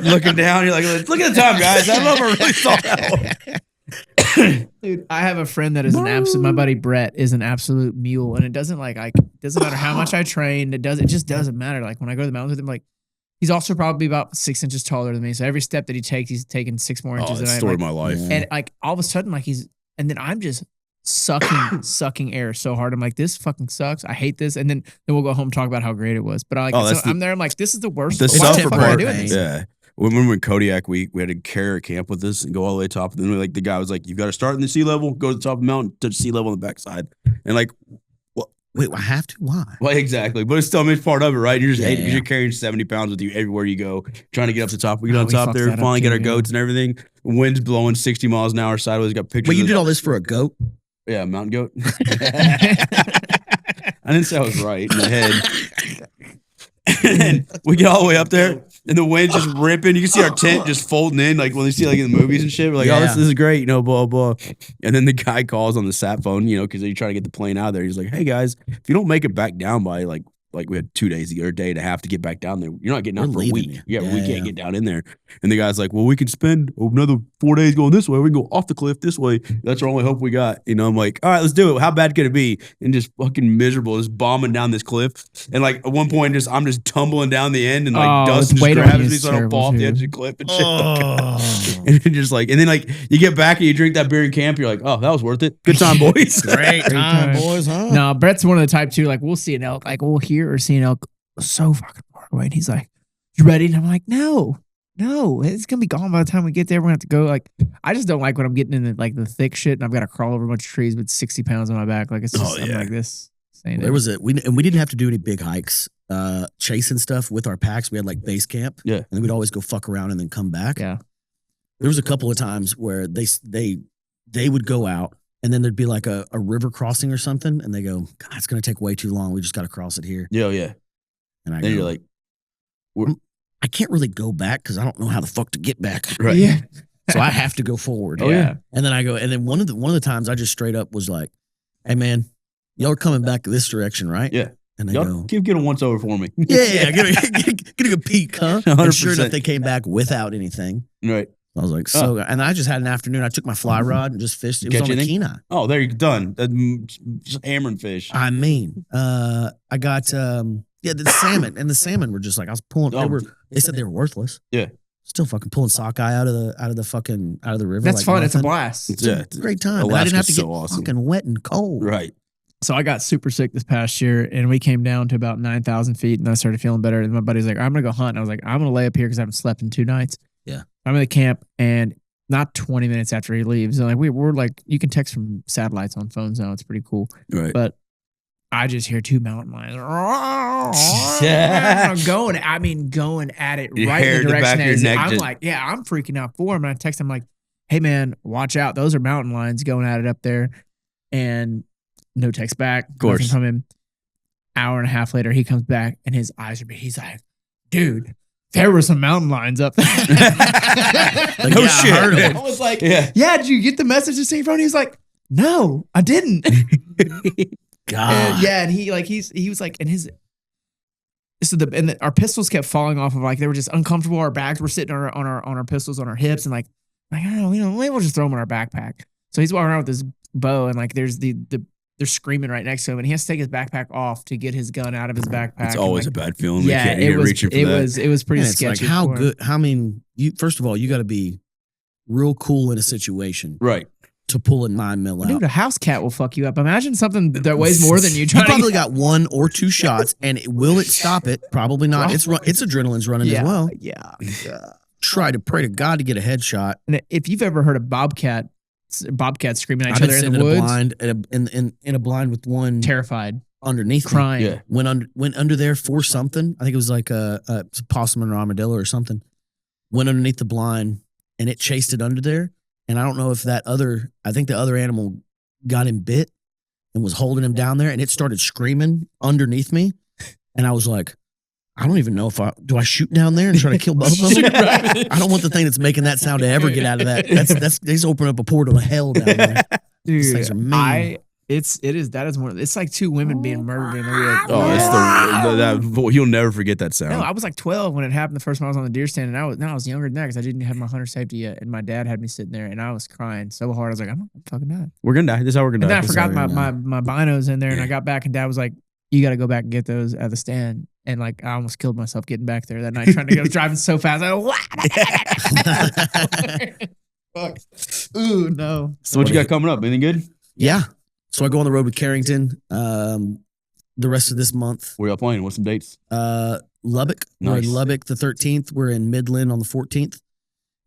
[SPEAKER 2] Looking down, you're like, "Look at the time, guys. I don't know if I really saw that one."
[SPEAKER 1] Dude, I have a friend that is an absolute. My buddy Brett is an absolute mule, and it doesn't doesn't matter how much I train. It just doesn't matter. Like when I go to the mountains with him, like. He's also probably about 6 inches taller than me. So every step that he takes, he's taking 6 more inches.
[SPEAKER 2] That's the story of my life.
[SPEAKER 1] And like all of a sudden, and then I'm just sucking air so hard. I'm like, this fucking sucks. I hate this. And then we'll go home and talk about how great it was. But I'm there. I'm like, this is the worst.
[SPEAKER 2] The suffer part.
[SPEAKER 1] Yeah.
[SPEAKER 2] When we were in Kodiak, we had to carry a camp with us and go all the way to the top. And then the guy was like, "You've got to start in the sea level, go to the top of the mountain, touch sea level on the backside." And like,
[SPEAKER 3] wait, I have to? Why?
[SPEAKER 2] Well, exactly. But it's still it's part of it, right? You're just because you're carrying 70 pounds with you everywhere you go, trying to get up to the top. We get on top there, finally get our goats and everything. Wind's blowing 60 miles an hour sideways. Got pictures.
[SPEAKER 3] But you did all this for a goat?
[SPEAKER 2] Yeah, mountain goat. I didn't say I was right in the head. And we get all the way up there, and the wind's just ripping. You can see our tent just folding in, like when they see like in the movies and shit. We're like, "Oh, this is great," blah blah. And then the guy calls on the sat phone, because they're trying to get the plane out of there. He's like, "Hey guys, if you don't make it back down by like we had 2 days or a day and a half to get back down there, you're not getting out for a week. We can't get down in there." And the guy's like, "Well, we can spend another 4 days going this way. We can go off the cliff this way. That's our only hope we got." I'm like, "All right, let's do it. How bad could it be?" And just fucking miserable, just bombing down this cliff. And like at one point, I'm just tumbling down the end, and like dust just grabs me so I don't fall off the edge of the cliff and shit. And then you get back and you drink that beer in camp. You're like, "Oh, that was worth it. Good time, boys."
[SPEAKER 3] Great time, boys, huh?
[SPEAKER 1] No, Brett's one of the type too. Like we'll see an elk, like we'll hear or see an elk so fucking far away, and he's like, "You ready?" And I'm like, No, it's gonna be gone by the time we get there. We're gonna have to go. Like, I just don't like when I'm getting in the thick shit and I've got to crawl over a bunch of trees with 60 pounds on my back. Like it's just I'm like this.
[SPEAKER 3] There was we didn't have to do any big hikes, chasing stuff with our packs. We had like base camp, and then we'd always go fuck around and then come back.
[SPEAKER 1] Yeah,
[SPEAKER 3] there was a couple of times where they would go out. And then there'd be like a river crossing or something, and they go, "God, it's gonna take way too long. We just got to cross it here."
[SPEAKER 2] Yeah.
[SPEAKER 3] And
[SPEAKER 2] then you're like,
[SPEAKER 3] I can't really go back because I don't know how the fuck to get back.
[SPEAKER 2] Right.
[SPEAKER 1] Yeah.
[SPEAKER 3] So I have to go forward.
[SPEAKER 1] Oh yeah.
[SPEAKER 3] And then I go, and then one of the times I just straight up was like, "Hey man, y'all are coming back this direction, right?"
[SPEAKER 2] Yeah.
[SPEAKER 3] And they
[SPEAKER 2] go, "Get a once over for me."
[SPEAKER 3] Yeah. Get a good peek, huh?
[SPEAKER 2] 100%.
[SPEAKER 3] And sure enough, they came back without anything.
[SPEAKER 2] Right.
[SPEAKER 3] I was like, and I just had an afternoon. I took my fly rod and just fished. It was on a Kenai.
[SPEAKER 2] Oh, there you're done. Just hammering fish.
[SPEAKER 3] I mean, I got the salmon, and the salmon were just like I was pulling. They said they were worthless.
[SPEAKER 2] Yeah,
[SPEAKER 3] still fucking pulling sockeye out of the river.
[SPEAKER 1] That's fun. It's a blast.
[SPEAKER 3] It's a great time. I didn't have to get fucking wet and cold.
[SPEAKER 2] Right.
[SPEAKER 1] So I got super sick this past year, and we came down to about 9,000 feet, and I started feeling better. And my buddy's like, "I'm gonna go hunt." And I was like, "I'm gonna lay up here because I haven't slept in 2 nights."
[SPEAKER 3] Yeah.
[SPEAKER 1] I'm in the camp, and not 20 minutes after he leaves, and like we're like, you can text from satellites on phones now. It's pretty cool.
[SPEAKER 2] Right.
[SPEAKER 1] But I just hear 2 mountain lions going at it right in the direction. I'm like, I'm freaking out for him. And I text him like, "Hey man, watch out. Those are mountain lions going at it up there." And no text back.
[SPEAKER 2] Of course.
[SPEAKER 1] Nothing from him. Hour and a half later, he comes back and his eyes are big. He's like, "Dude, there were some mountain lions up there."
[SPEAKER 3] Like,
[SPEAKER 2] no shit.
[SPEAKER 1] I was like, yeah, did you get the message to see from? He's like, "No, I didn't."
[SPEAKER 3] God.
[SPEAKER 1] And he was like, and his. So our pistols kept falling off of, like, they were just uncomfortable. Our bags were sitting on our pistols on our hips, and like I don't know, maybe we'll just throw them in our backpack. So he's walking around with this bow, and like there's they're screaming right next to him, and he has to take his backpack off to get his gun out of his backpack.
[SPEAKER 2] It's always
[SPEAKER 1] like,
[SPEAKER 2] a bad feeling.
[SPEAKER 1] Yeah, it was pretty sketchy.
[SPEAKER 3] Like, how good? I mean, first of all, you got to be real cool in a situation,
[SPEAKER 2] right,
[SPEAKER 3] to pull a 9mm out.
[SPEAKER 1] Dude, a house cat will fuck you up. Imagine something that weighs more than you.
[SPEAKER 3] You probably got 1 or 2 shots, and will it stop it? Probably not. It's adrenaline's running as well.
[SPEAKER 1] Yeah.
[SPEAKER 3] Try to pray to God to get a headshot.
[SPEAKER 1] And if you've ever heard of bobcats screaming at each other in the
[SPEAKER 3] woods, in a blind with one
[SPEAKER 1] terrified,
[SPEAKER 3] underneath,
[SPEAKER 1] crying.
[SPEAKER 2] Yeah.
[SPEAKER 3] Went under there for something. I think it was like a possum or armadillo or something. Went underneath the blind, and it chased it under there. And I don't know if I think the other animal got him bit and was holding him down there, and it started screaming underneath me. And I was like, I don't even know if do I shoot down there and try to kill both of them? I don't want the thing that's making that sound to ever get out of that. That's they just open up a portal to hell down there.
[SPEAKER 1] Dude,
[SPEAKER 3] These things are mean.
[SPEAKER 1] That is one. It's like 2 women being murdered in the woods.
[SPEAKER 2] Oh, it's you'll never forget that sound.
[SPEAKER 1] No, I was like 12 when it happened the first time I was on the deer stand, and I was younger than that because I didn't have my hunter safety yet, and my dad had me sitting there, and I was crying so hard. I was like, I'm fucking dying.
[SPEAKER 2] We're gonna die. This is how we're gonna
[SPEAKER 1] And
[SPEAKER 2] die.
[SPEAKER 1] then I forgot my binos in there, and I got back, and Dad was like, you got to go back and get those at the stand. And like, I almost killed myself getting back there that night trying to go driving so fast. Fuck. Ooh, no.
[SPEAKER 2] So what you got coming up? Anything good?
[SPEAKER 3] Yeah. So I go on the road with Carrington the rest of this month.
[SPEAKER 2] Where y'all playing? What's some dates?
[SPEAKER 3] Lubbock.
[SPEAKER 2] Nice.
[SPEAKER 3] We're in Lubbock the 13th. We're in Midland on the 14th.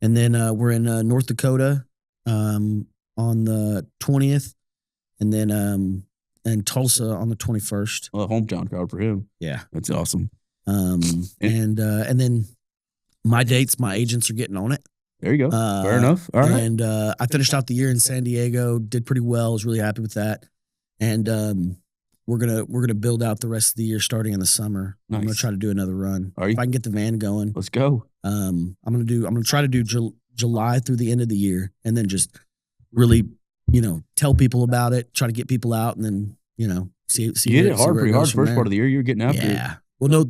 [SPEAKER 3] And then we're in North Dakota on the 20th. And then and Tulsa on the 21st.
[SPEAKER 2] Well, hometown crowd for him.
[SPEAKER 3] Yeah.
[SPEAKER 2] That's awesome.
[SPEAKER 3] And then my dates, my agents are getting on it.
[SPEAKER 2] There you go. Fair enough. All right.
[SPEAKER 3] And I finished out the year in San Diego, did pretty well. I was really happy with that. And we're gonna build out the rest of the year starting in the summer.
[SPEAKER 2] Nice.
[SPEAKER 3] I'm gonna try to do another run.
[SPEAKER 2] Are you?
[SPEAKER 3] If I can get the van going.
[SPEAKER 2] Let's go.
[SPEAKER 3] I'm gonna try to do July through the end of the year, and then just really, tell people about it, try to get people out, and then, see.
[SPEAKER 2] You hit it hard, pretty hard. First part of the year, you were getting after it.
[SPEAKER 3] Yeah. Well, no,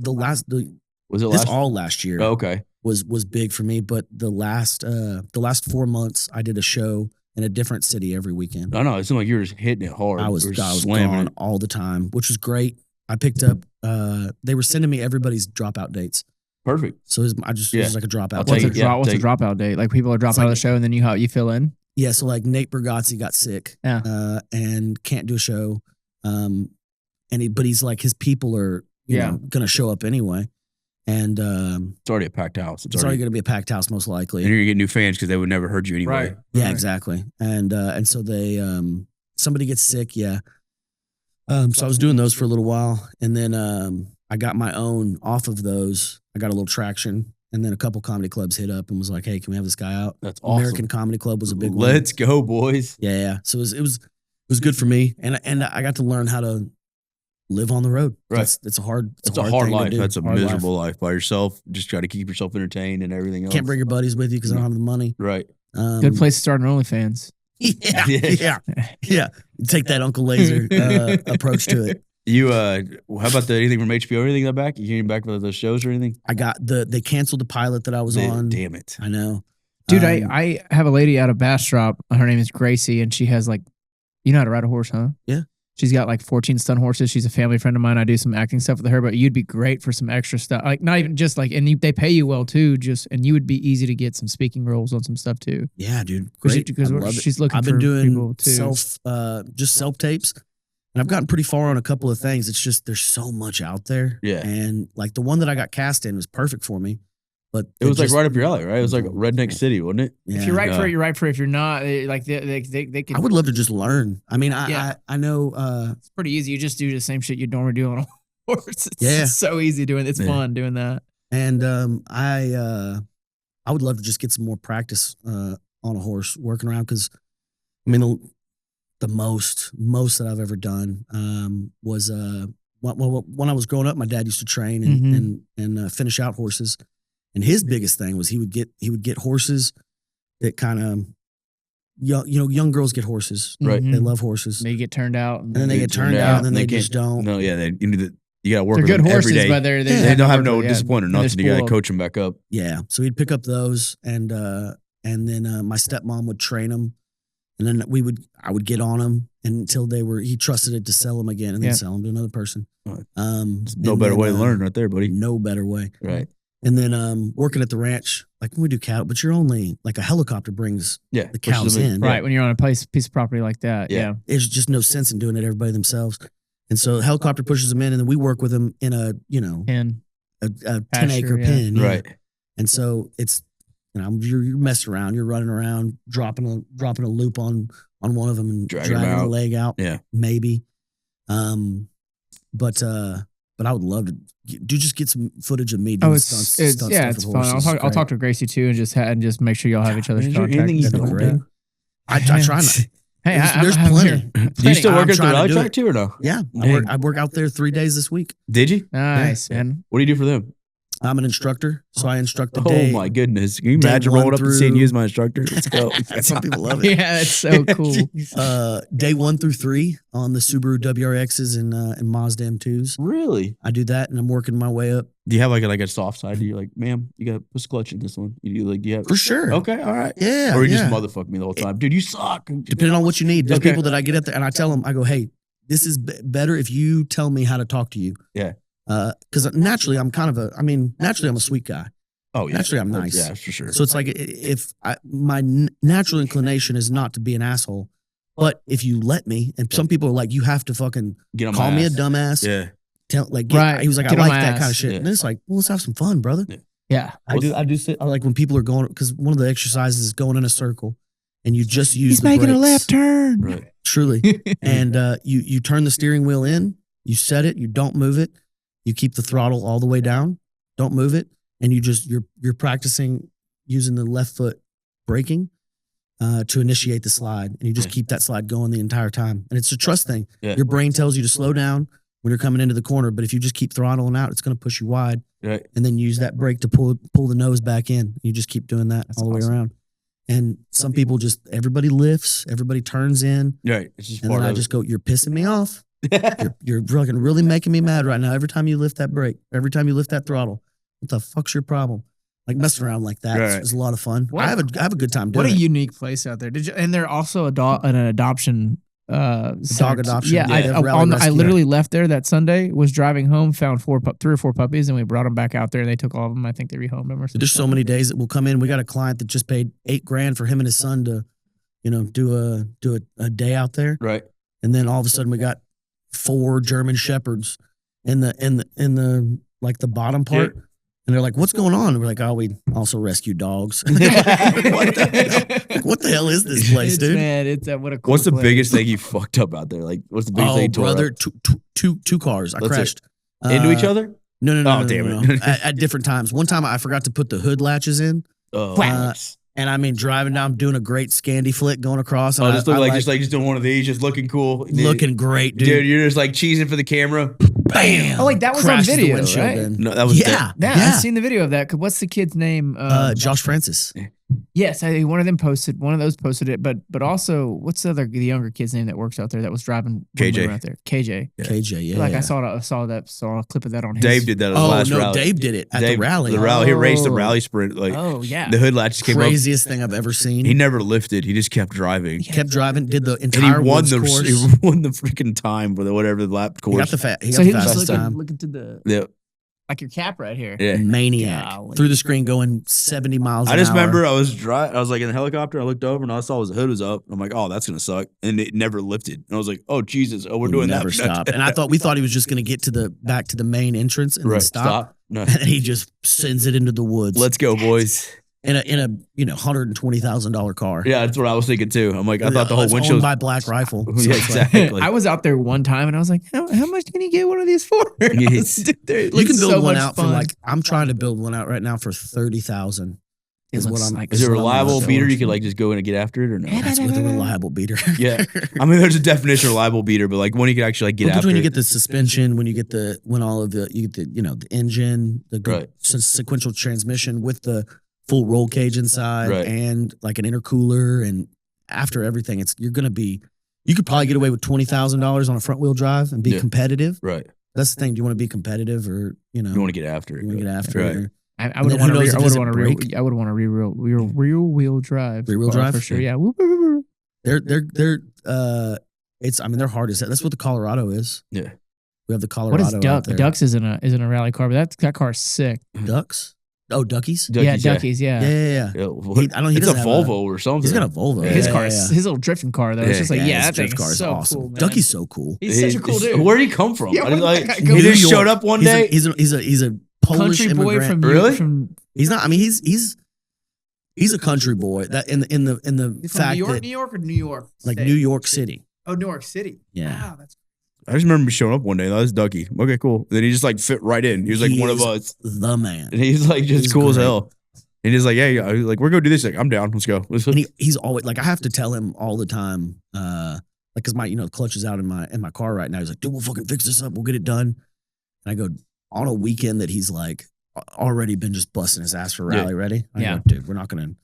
[SPEAKER 2] Was it last?
[SPEAKER 3] all last year.
[SPEAKER 2] Oh, okay.
[SPEAKER 3] Was big for me, but the last 4 months I did a show in a different city every weekend.
[SPEAKER 2] I know. It seemed like you were just hitting it hard.
[SPEAKER 3] I was
[SPEAKER 2] slamming
[SPEAKER 3] gone
[SPEAKER 2] it
[SPEAKER 3] all the time, which was great. I picked up. They were sending me everybody's dropout dates,
[SPEAKER 2] Perfect.
[SPEAKER 3] so it was like a dropout.
[SPEAKER 2] I'll
[SPEAKER 1] What's
[SPEAKER 2] take
[SPEAKER 1] a
[SPEAKER 2] it.
[SPEAKER 1] what's a
[SPEAKER 2] Take it.
[SPEAKER 1] dropout date? Like people are dropping out of the show, and then you fill in.
[SPEAKER 3] Yeah, so like Nate Bergazzi got sick, and can't do a show, but he's like his people are gonna show up anyway. And
[SPEAKER 2] It's already a packed house.
[SPEAKER 3] it's already going to be a packed house, most likely.
[SPEAKER 2] And you're gonna get new fans because they would never heard you anyway.
[SPEAKER 1] Right.
[SPEAKER 3] Yeah, exactly. And so they somebody gets sick. Yeah. So I was doing those for a little while, and then I got my own off of those. I got a little traction, and then a couple comedy clubs hit up and was like, "Hey, can we have this guy out?"
[SPEAKER 2] That's awesome.
[SPEAKER 3] American Comedy Club was a big one.
[SPEAKER 2] Let's go, boys.
[SPEAKER 3] Yeah. So it was good for me, and I got to learn how to live on the road.
[SPEAKER 2] Right.
[SPEAKER 3] It's a hard
[SPEAKER 2] hard
[SPEAKER 3] thing
[SPEAKER 2] life.
[SPEAKER 3] to do.
[SPEAKER 2] That's a
[SPEAKER 3] Hard
[SPEAKER 2] miserable life by yourself. Just try to keep yourself entertained and everything else.
[SPEAKER 3] Can't bring your buddies with you because I don't have the money.
[SPEAKER 2] Right.
[SPEAKER 1] Good place to start an OnlyFans.
[SPEAKER 3] Yeah. Take that Uncle Laser approach to it.
[SPEAKER 2] You how about anything from HBO or anything that back? You hearing back for those shows or anything?
[SPEAKER 3] I got they canceled the pilot that I was on.
[SPEAKER 2] Damn it.
[SPEAKER 3] I know.
[SPEAKER 1] Dude, I have a lady out of Bastrop. Her name is Gracie, and she has like, you know how to ride a horse, huh?
[SPEAKER 3] Yeah.
[SPEAKER 1] She's got like 14 stun horses. She's a family friend of mine. I do some acting stuff with her, but you'd be great for some extra stuff. Like not even just like, and they pay you well too. And you would be easy to get some speaking roles on some stuff too.
[SPEAKER 3] Yeah, dude. Great.
[SPEAKER 1] Because she's looking.
[SPEAKER 3] I've been
[SPEAKER 1] for
[SPEAKER 3] doing
[SPEAKER 1] people too.
[SPEAKER 3] self tapes, and I've gotten pretty far on a couple of things. It's just there's so much out there.
[SPEAKER 2] Yeah.
[SPEAKER 3] And like the one that I got cast in was perfect for me, but
[SPEAKER 2] It was like right up your alley, right? It was like Redneck City, wasn't it?
[SPEAKER 3] Yeah.
[SPEAKER 1] If you're right for it, you're right for it. If you're not, like they can.
[SPEAKER 3] I would love to just learn. I mean,
[SPEAKER 1] Yeah.
[SPEAKER 3] I know.
[SPEAKER 1] It's pretty easy. You just do the same shit you'd normally do on a horse. It's
[SPEAKER 3] Yeah.
[SPEAKER 1] so easy doing. It's fun doing that.
[SPEAKER 3] And I would love to just get some more practice on a horse working around, because I mean the most that I've ever done was when I was growing up, my dad used to train and finish out horses, and his biggest thing was he would get horses that kind of young girls get horses.
[SPEAKER 2] Right.
[SPEAKER 3] They love horses.
[SPEAKER 1] They get turned out.
[SPEAKER 3] And then they get turned out, and then they just don't.
[SPEAKER 2] No, yeah, you got to work
[SPEAKER 1] They're
[SPEAKER 2] with
[SPEAKER 1] good
[SPEAKER 2] them
[SPEAKER 1] horses,
[SPEAKER 2] every day.
[SPEAKER 1] but
[SPEAKER 2] they don't have no discipline or nothing. You got to coach them back up.
[SPEAKER 3] Yeah. So he'd pick up those, and then my stepmom would train them, and then I would get on them until he trusted it to sell them again, and then sell them to another person.
[SPEAKER 2] No better way to learn right there, buddy.
[SPEAKER 3] No better way.
[SPEAKER 2] Right.
[SPEAKER 3] And then working at the ranch, like when we do cattle, but you're only like a helicopter brings the cows in.
[SPEAKER 1] Right. When you're on a piece of property like that. Yeah.
[SPEAKER 3] There's just no sense in doing it everybody themselves. And so the helicopter pushes them in, and then we work with them in a 10-acre pen. Yeah.
[SPEAKER 2] Right.
[SPEAKER 3] And so it's, you're messing around, you're running around, dropping a loop on one of them and dragging a leg out.
[SPEAKER 2] Yeah.
[SPEAKER 3] Maybe. But I would love to just get some footage of me doing stunts.
[SPEAKER 1] It's fun. I'll talk to Gracie too and just make sure y'all have each other's contact.
[SPEAKER 3] That'd be great. I try not.
[SPEAKER 1] Hey,
[SPEAKER 3] there's plenty.
[SPEAKER 2] Do you still work at the rally track too or no?
[SPEAKER 3] Yeah. I work out there 3 days this week.
[SPEAKER 2] Did you?
[SPEAKER 1] Nice, man.
[SPEAKER 2] What do you do for them?
[SPEAKER 3] I'm an instructor, so I instruct the day.
[SPEAKER 2] Oh my goodness. Can you imagine rolling up and seeing you as my instructor? Let's go.
[SPEAKER 3] Some people love it.
[SPEAKER 1] Yeah, it's so cool.
[SPEAKER 3] Day 1 through 3 on the Subaru WRXs and Mazda M2s.
[SPEAKER 2] Really?
[SPEAKER 3] I do that, and I'm working my way up.
[SPEAKER 2] Do you have like a soft side? Do you like, ma'am, you got to put clutch in this one? Do you have?
[SPEAKER 3] For sure.
[SPEAKER 2] Okay, all right.
[SPEAKER 3] Yeah.
[SPEAKER 2] Or you just motherfuck me the whole time. Dude, you suck.
[SPEAKER 3] Depending on what you need. There's people that I get up there and I tell them, I go, hey, this is better if you tell me how to talk to you.
[SPEAKER 2] Yeah.
[SPEAKER 3] Because naturally I'm naturally I'm a sweet guy.
[SPEAKER 2] Oh yeah.
[SPEAKER 3] Naturally I'm nice.
[SPEAKER 2] Yeah, for sure.
[SPEAKER 3] So it's like my natural inclination is not to be an asshole, but if you let me, and some people are like, you have to fucking call me a dumbass.
[SPEAKER 2] Yeah.
[SPEAKER 3] He was like, I like that kind of shit. Yeah. And it's like, well, let's have some fun, brother.
[SPEAKER 1] Yeah.
[SPEAKER 3] I like when people are going, because one of the exercises is going in a circle and you just use
[SPEAKER 1] He's making a left turn.
[SPEAKER 2] Right.
[SPEAKER 3] Truly. And you turn the steering wheel in, you set it, you don't move it. You keep the throttle all the way down, don't move it, and you're practicing using the left foot braking to initiate the slide, and you just keep that slide going the entire time. And it's a trust thing. Yeah. Your brain tells you to slow down when you're coming into the corner, but if you just keep throttling out, it's going to push you wide.
[SPEAKER 2] Right.
[SPEAKER 3] And then use that brake to pull the nose back in. You just keep doing that all the way around. And some people everybody lifts, everybody turns in.
[SPEAKER 2] Right. It's just
[SPEAKER 3] and then I just go, you're pissing me off. You're fucking really making me mad right now. Every time you lift that brake, every time you lift that throttle, what the fuck's your problem? Like messing around like that is a lot of fun. I have a good time doing it.
[SPEAKER 1] What a unique place out there. And they're also an adoption.
[SPEAKER 3] Dog adoption.
[SPEAKER 1] Yeah, I literally left there that Sunday. Was driving home, found 3 or 4 puppies, and we brought them back out there. And they took all of them. I think they rehomed them or something.
[SPEAKER 3] There's so many days that will come in. We got a client that just paid $8,000 for him and his son to, do a day out there.
[SPEAKER 2] Right.
[SPEAKER 3] And then all of a sudden we got 4 German shepherds in the like the bottom part. Yeah. And they're like, what's going on? And we're like, oh, we also rescue dogs. What the hell is this place, dude?
[SPEAKER 1] Man, what a cool
[SPEAKER 2] What's the
[SPEAKER 1] place.
[SPEAKER 2] biggest thing you fucked up out there? Like, what's the biggest thing you tore
[SPEAKER 3] brother,
[SPEAKER 2] up?
[SPEAKER 3] two cars. I crashed.
[SPEAKER 2] Into each other?
[SPEAKER 3] No.
[SPEAKER 2] Damn it.
[SPEAKER 3] At different times. One time I forgot to put the hood latches in. And I mean, driving down, doing a great Scandi flick going across. And
[SPEAKER 2] just doing one of these, just looking cool.
[SPEAKER 3] Looking great, dude.
[SPEAKER 2] Dude, you're just like cheesing for the camera.
[SPEAKER 3] Bam!
[SPEAKER 1] Oh, wait, that was on video, right?
[SPEAKER 2] No, that was
[SPEAKER 3] yeah.
[SPEAKER 1] I've seen the video of that. What's the kid's name?
[SPEAKER 3] Josh Francis.
[SPEAKER 1] Yes, one of those posted it, but also what's the younger kid's name that works out there that was driving
[SPEAKER 2] KJ
[SPEAKER 1] out there? KJ.
[SPEAKER 3] Yeah. KJ, yeah.
[SPEAKER 1] Like I saw a clip of that on his.
[SPEAKER 2] Dave did that at the last rally.
[SPEAKER 3] Dave did it at the rally.
[SPEAKER 2] The rally, he raced the rally sprint. Like, the hood latches came up.
[SPEAKER 3] Craziest thing I've ever seen.
[SPEAKER 2] He never lifted. He just kept driving.
[SPEAKER 3] He kept driving. Did the entire course.
[SPEAKER 2] He won the freaking time for whatever the lap course.
[SPEAKER 3] He got the fastest time.
[SPEAKER 1] Looking to the like your cap right here.
[SPEAKER 2] Yeah.
[SPEAKER 3] Maniac.
[SPEAKER 1] Golly.
[SPEAKER 3] Through the screen going 70 miles an hour.
[SPEAKER 2] I just remember I was like in the helicopter. I looked over and all I saw was the hood was up. I'm like, oh, that's going to suck. And it never lifted. And I was like, oh, Jesus. Oh, we're doing that.
[SPEAKER 3] Never stopped. And we thought he was just going to get back to the main entrance and then stop.
[SPEAKER 2] No.
[SPEAKER 3] And he just sends it into the woods.
[SPEAKER 2] Let's go, boys.
[SPEAKER 3] In a $120,000 car.
[SPEAKER 2] Yeah, that's what I was thinking too. I'm like, I thought the whole windshield
[SPEAKER 3] owned by Black Rifle.
[SPEAKER 2] So yeah, exactly.
[SPEAKER 1] I was out there one time and I was like, how much can you get one of these for?
[SPEAKER 2] Yes.
[SPEAKER 3] You can build one out for I'm trying to build one out right now for $30,000. Is
[SPEAKER 2] it a reliable beater? You could like just go in and get after it or no?
[SPEAKER 3] That's with a reliable beater.
[SPEAKER 2] Yeah, I mean, there's a definition of reliable beater, but like when you can actually like get after
[SPEAKER 3] when you
[SPEAKER 2] it.
[SPEAKER 3] get the suspension, when you get the engine, the sequential transmission with the full roll cage inside, and like an intercooler, and after everything, you could probably get away with $20,000 on a front wheel drive and be competitive.
[SPEAKER 2] Right.
[SPEAKER 3] That's the thing. Do you want to be competitive or,
[SPEAKER 2] you want to get after it?
[SPEAKER 3] You want to get after it.
[SPEAKER 2] Right.
[SPEAKER 1] I would want a rear wheel drive.
[SPEAKER 3] Rear wheel drive
[SPEAKER 1] for sure. Yeah.
[SPEAKER 3] They're hard as that. That's what the Colorado is.
[SPEAKER 2] Yeah.
[SPEAKER 3] We have the Colorado.
[SPEAKER 1] What is Duck? Ducks isn't a rally car, but that car's sick.
[SPEAKER 3] Ducks? Oh, Duckies?
[SPEAKER 1] Duckies. Yeah.
[SPEAKER 3] Yeah.
[SPEAKER 2] It's a Volvo or something.
[SPEAKER 3] He's got a Volvo.
[SPEAKER 1] His car, his little drifting car though. It's just like that thing
[SPEAKER 3] car
[SPEAKER 1] is so
[SPEAKER 3] awesome.
[SPEAKER 1] cool, man.
[SPEAKER 3] Ducky's so cool.
[SPEAKER 1] He's such a cool dude.
[SPEAKER 2] Where did he come from?
[SPEAKER 1] Yeah,
[SPEAKER 2] he just showed up one day.
[SPEAKER 3] He's a Polish
[SPEAKER 1] country boy
[SPEAKER 3] immigrant.
[SPEAKER 1] from
[SPEAKER 3] He's not. I mean, he's a country boy. That in the fact
[SPEAKER 1] New York or New York,
[SPEAKER 3] like New York City.
[SPEAKER 1] Oh, New York City.
[SPEAKER 3] Yeah.
[SPEAKER 1] Wow, that's.
[SPEAKER 2] I just remember him showing up one day. That was Ducky. Okay, cool. And then he just like fit right in. He was like one of us.
[SPEAKER 3] The man.
[SPEAKER 2] And he's like just cool as hell. And he's like, yeah, like we're gonna do this. Like, I'm down. Let's go.
[SPEAKER 3] And he's always like, I have to tell him all the time, like, cause my clutch is out in my car right now. He's like, dude, we'll fucking fix this up. We'll get it done. And I go on a weekend that he's like already been just busting his ass for rally ready. I go, dude, we're not doing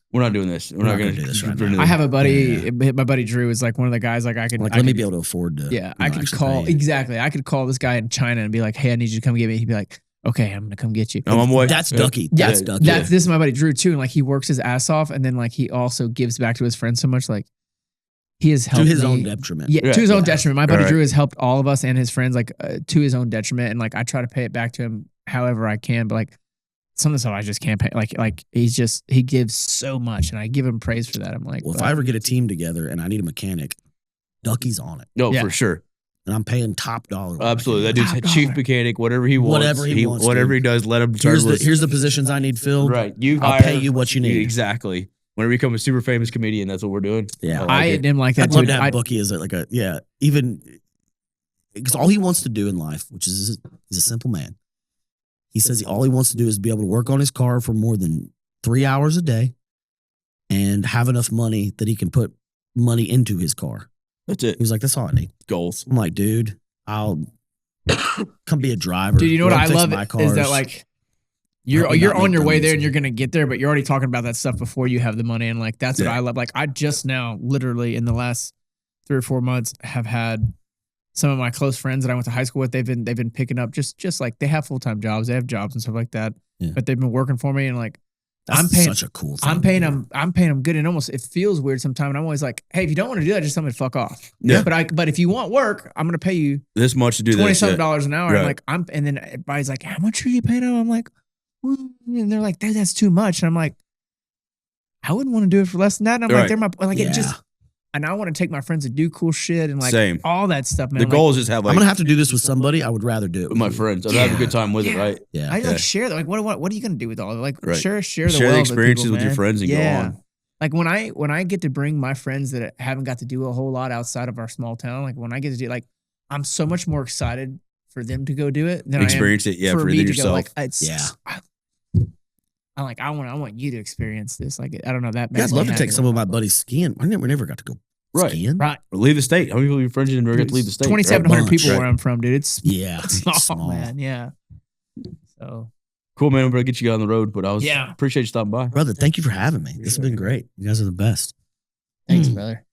[SPEAKER 3] this.
[SPEAKER 2] We're not gonna
[SPEAKER 3] do this right now.
[SPEAKER 1] I have a buddy. My buddy Drew is like one of the guys. Like I could.
[SPEAKER 3] Let me be able to afford to.
[SPEAKER 1] Yeah, I could call I could call this guy in China and be like, hey, I need you to come get me. He'd be like, okay, I'm gonna come get you.
[SPEAKER 2] I'm on my way.
[SPEAKER 3] That's Ducky. That's Ducky.
[SPEAKER 1] This is my buddy Drew too, and like he works his ass off, and then like he also gives back to his friends so much. Like he has helped
[SPEAKER 3] to his own detriment.
[SPEAKER 1] Yeah, to his own detriment. My buddy Drew has helped all of us and his friends like to his own detriment, and like I try to pay it back to him however I can, but like some of the stuff I just can't pay. Like he gives so much, and I give him praise for that. I'm like,
[SPEAKER 3] well, if I ever get a team together and I need a mechanic, Ducky's on it.
[SPEAKER 2] No, for sure.
[SPEAKER 3] And I'm paying top dollar.
[SPEAKER 2] Absolutely. That dude's a chief mechanic, whatever he wants. Whatever he does, let him charge.
[SPEAKER 3] Here's the positions I need filled.
[SPEAKER 2] Right.
[SPEAKER 3] I'll pay you what you need.
[SPEAKER 2] Exactly. Whenever you become a super famous comedian, that's what we're doing.
[SPEAKER 3] Yeah.
[SPEAKER 1] I am like that
[SPEAKER 3] I'd
[SPEAKER 1] too.
[SPEAKER 3] love to have Bucky as even because all he wants to do in life, which is he's a simple man. He says all he wants to do is be able to work on his car for more than 3 hours a day and have enough money that he can put money into his car.
[SPEAKER 2] That's it.
[SPEAKER 3] He was like, that's all I need.
[SPEAKER 2] Goals.
[SPEAKER 3] I'm like, dude, I'll come be a driver.
[SPEAKER 1] Dude, you know what I love is that like you're on your way there and you're gonna get there, but you're already talking about that stuff before you have the money, and like that's what I love. Like I just now, literally in the last 3 or 4 months, have had some of my close friends that I went to high school with. They've been picking up just like they have full-time jobs, they have jobs and stuff like that, but they've been working for me, and like
[SPEAKER 3] that's
[SPEAKER 1] I'm paying
[SPEAKER 3] such a cool thing.
[SPEAKER 1] I'm paying them good, and almost it feels weird sometimes. And I'm always like, hey, if you don't want to do that, just tell me to fuck off.
[SPEAKER 2] Yeah.
[SPEAKER 1] But if you want work, I'm gonna pay you
[SPEAKER 2] this much to do
[SPEAKER 1] $27 an hour. Right. I'm like and then everybody's like, how much are you paying them? I'm like, and they're like, that's too much. And I'm like, I wouldn't want to do it for less than that. And I'm like, they're my it just. And I want to take my friends to do cool shit and like all that stuff, man.
[SPEAKER 2] The goal is just have like,
[SPEAKER 3] I'm gonna have to do this with somebody. I would rather do it
[SPEAKER 2] with my friends. I'd have a good time with it, right?
[SPEAKER 3] Yeah.
[SPEAKER 1] I like share that. Like, what are you gonna do with all of it? Like, share
[SPEAKER 2] the experiences with your friends and go on.
[SPEAKER 1] Like when I get to bring my friends that haven't got to do a whole lot outside of our small town, like when I get to do, like, I'm so much more excited for them to go do it than
[SPEAKER 2] experience it. Yeah, for me to go,
[SPEAKER 1] like, I'm like, I want you to experience this. Like, I don't know that.
[SPEAKER 3] I'd love to take some of my buddies skiing. We never got to go skiing.
[SPEAKER 2] Right. Or leave the state. How many people are your friends you never get to leave the state?
[SPEAKER 1] 2,700 people where I'm from, dude. It's
[SPEAKER 3] small,
[SPEAKER 1] man. Yeah. So
[SPEAKER 2] cool, man. I'm gonna get you on the road, but appreciate you stopping by,
[SPEAKER 3] brother. Thank you for having me. This has been great. You guys are the best.
[SPEAKER 1] Thanks, brother.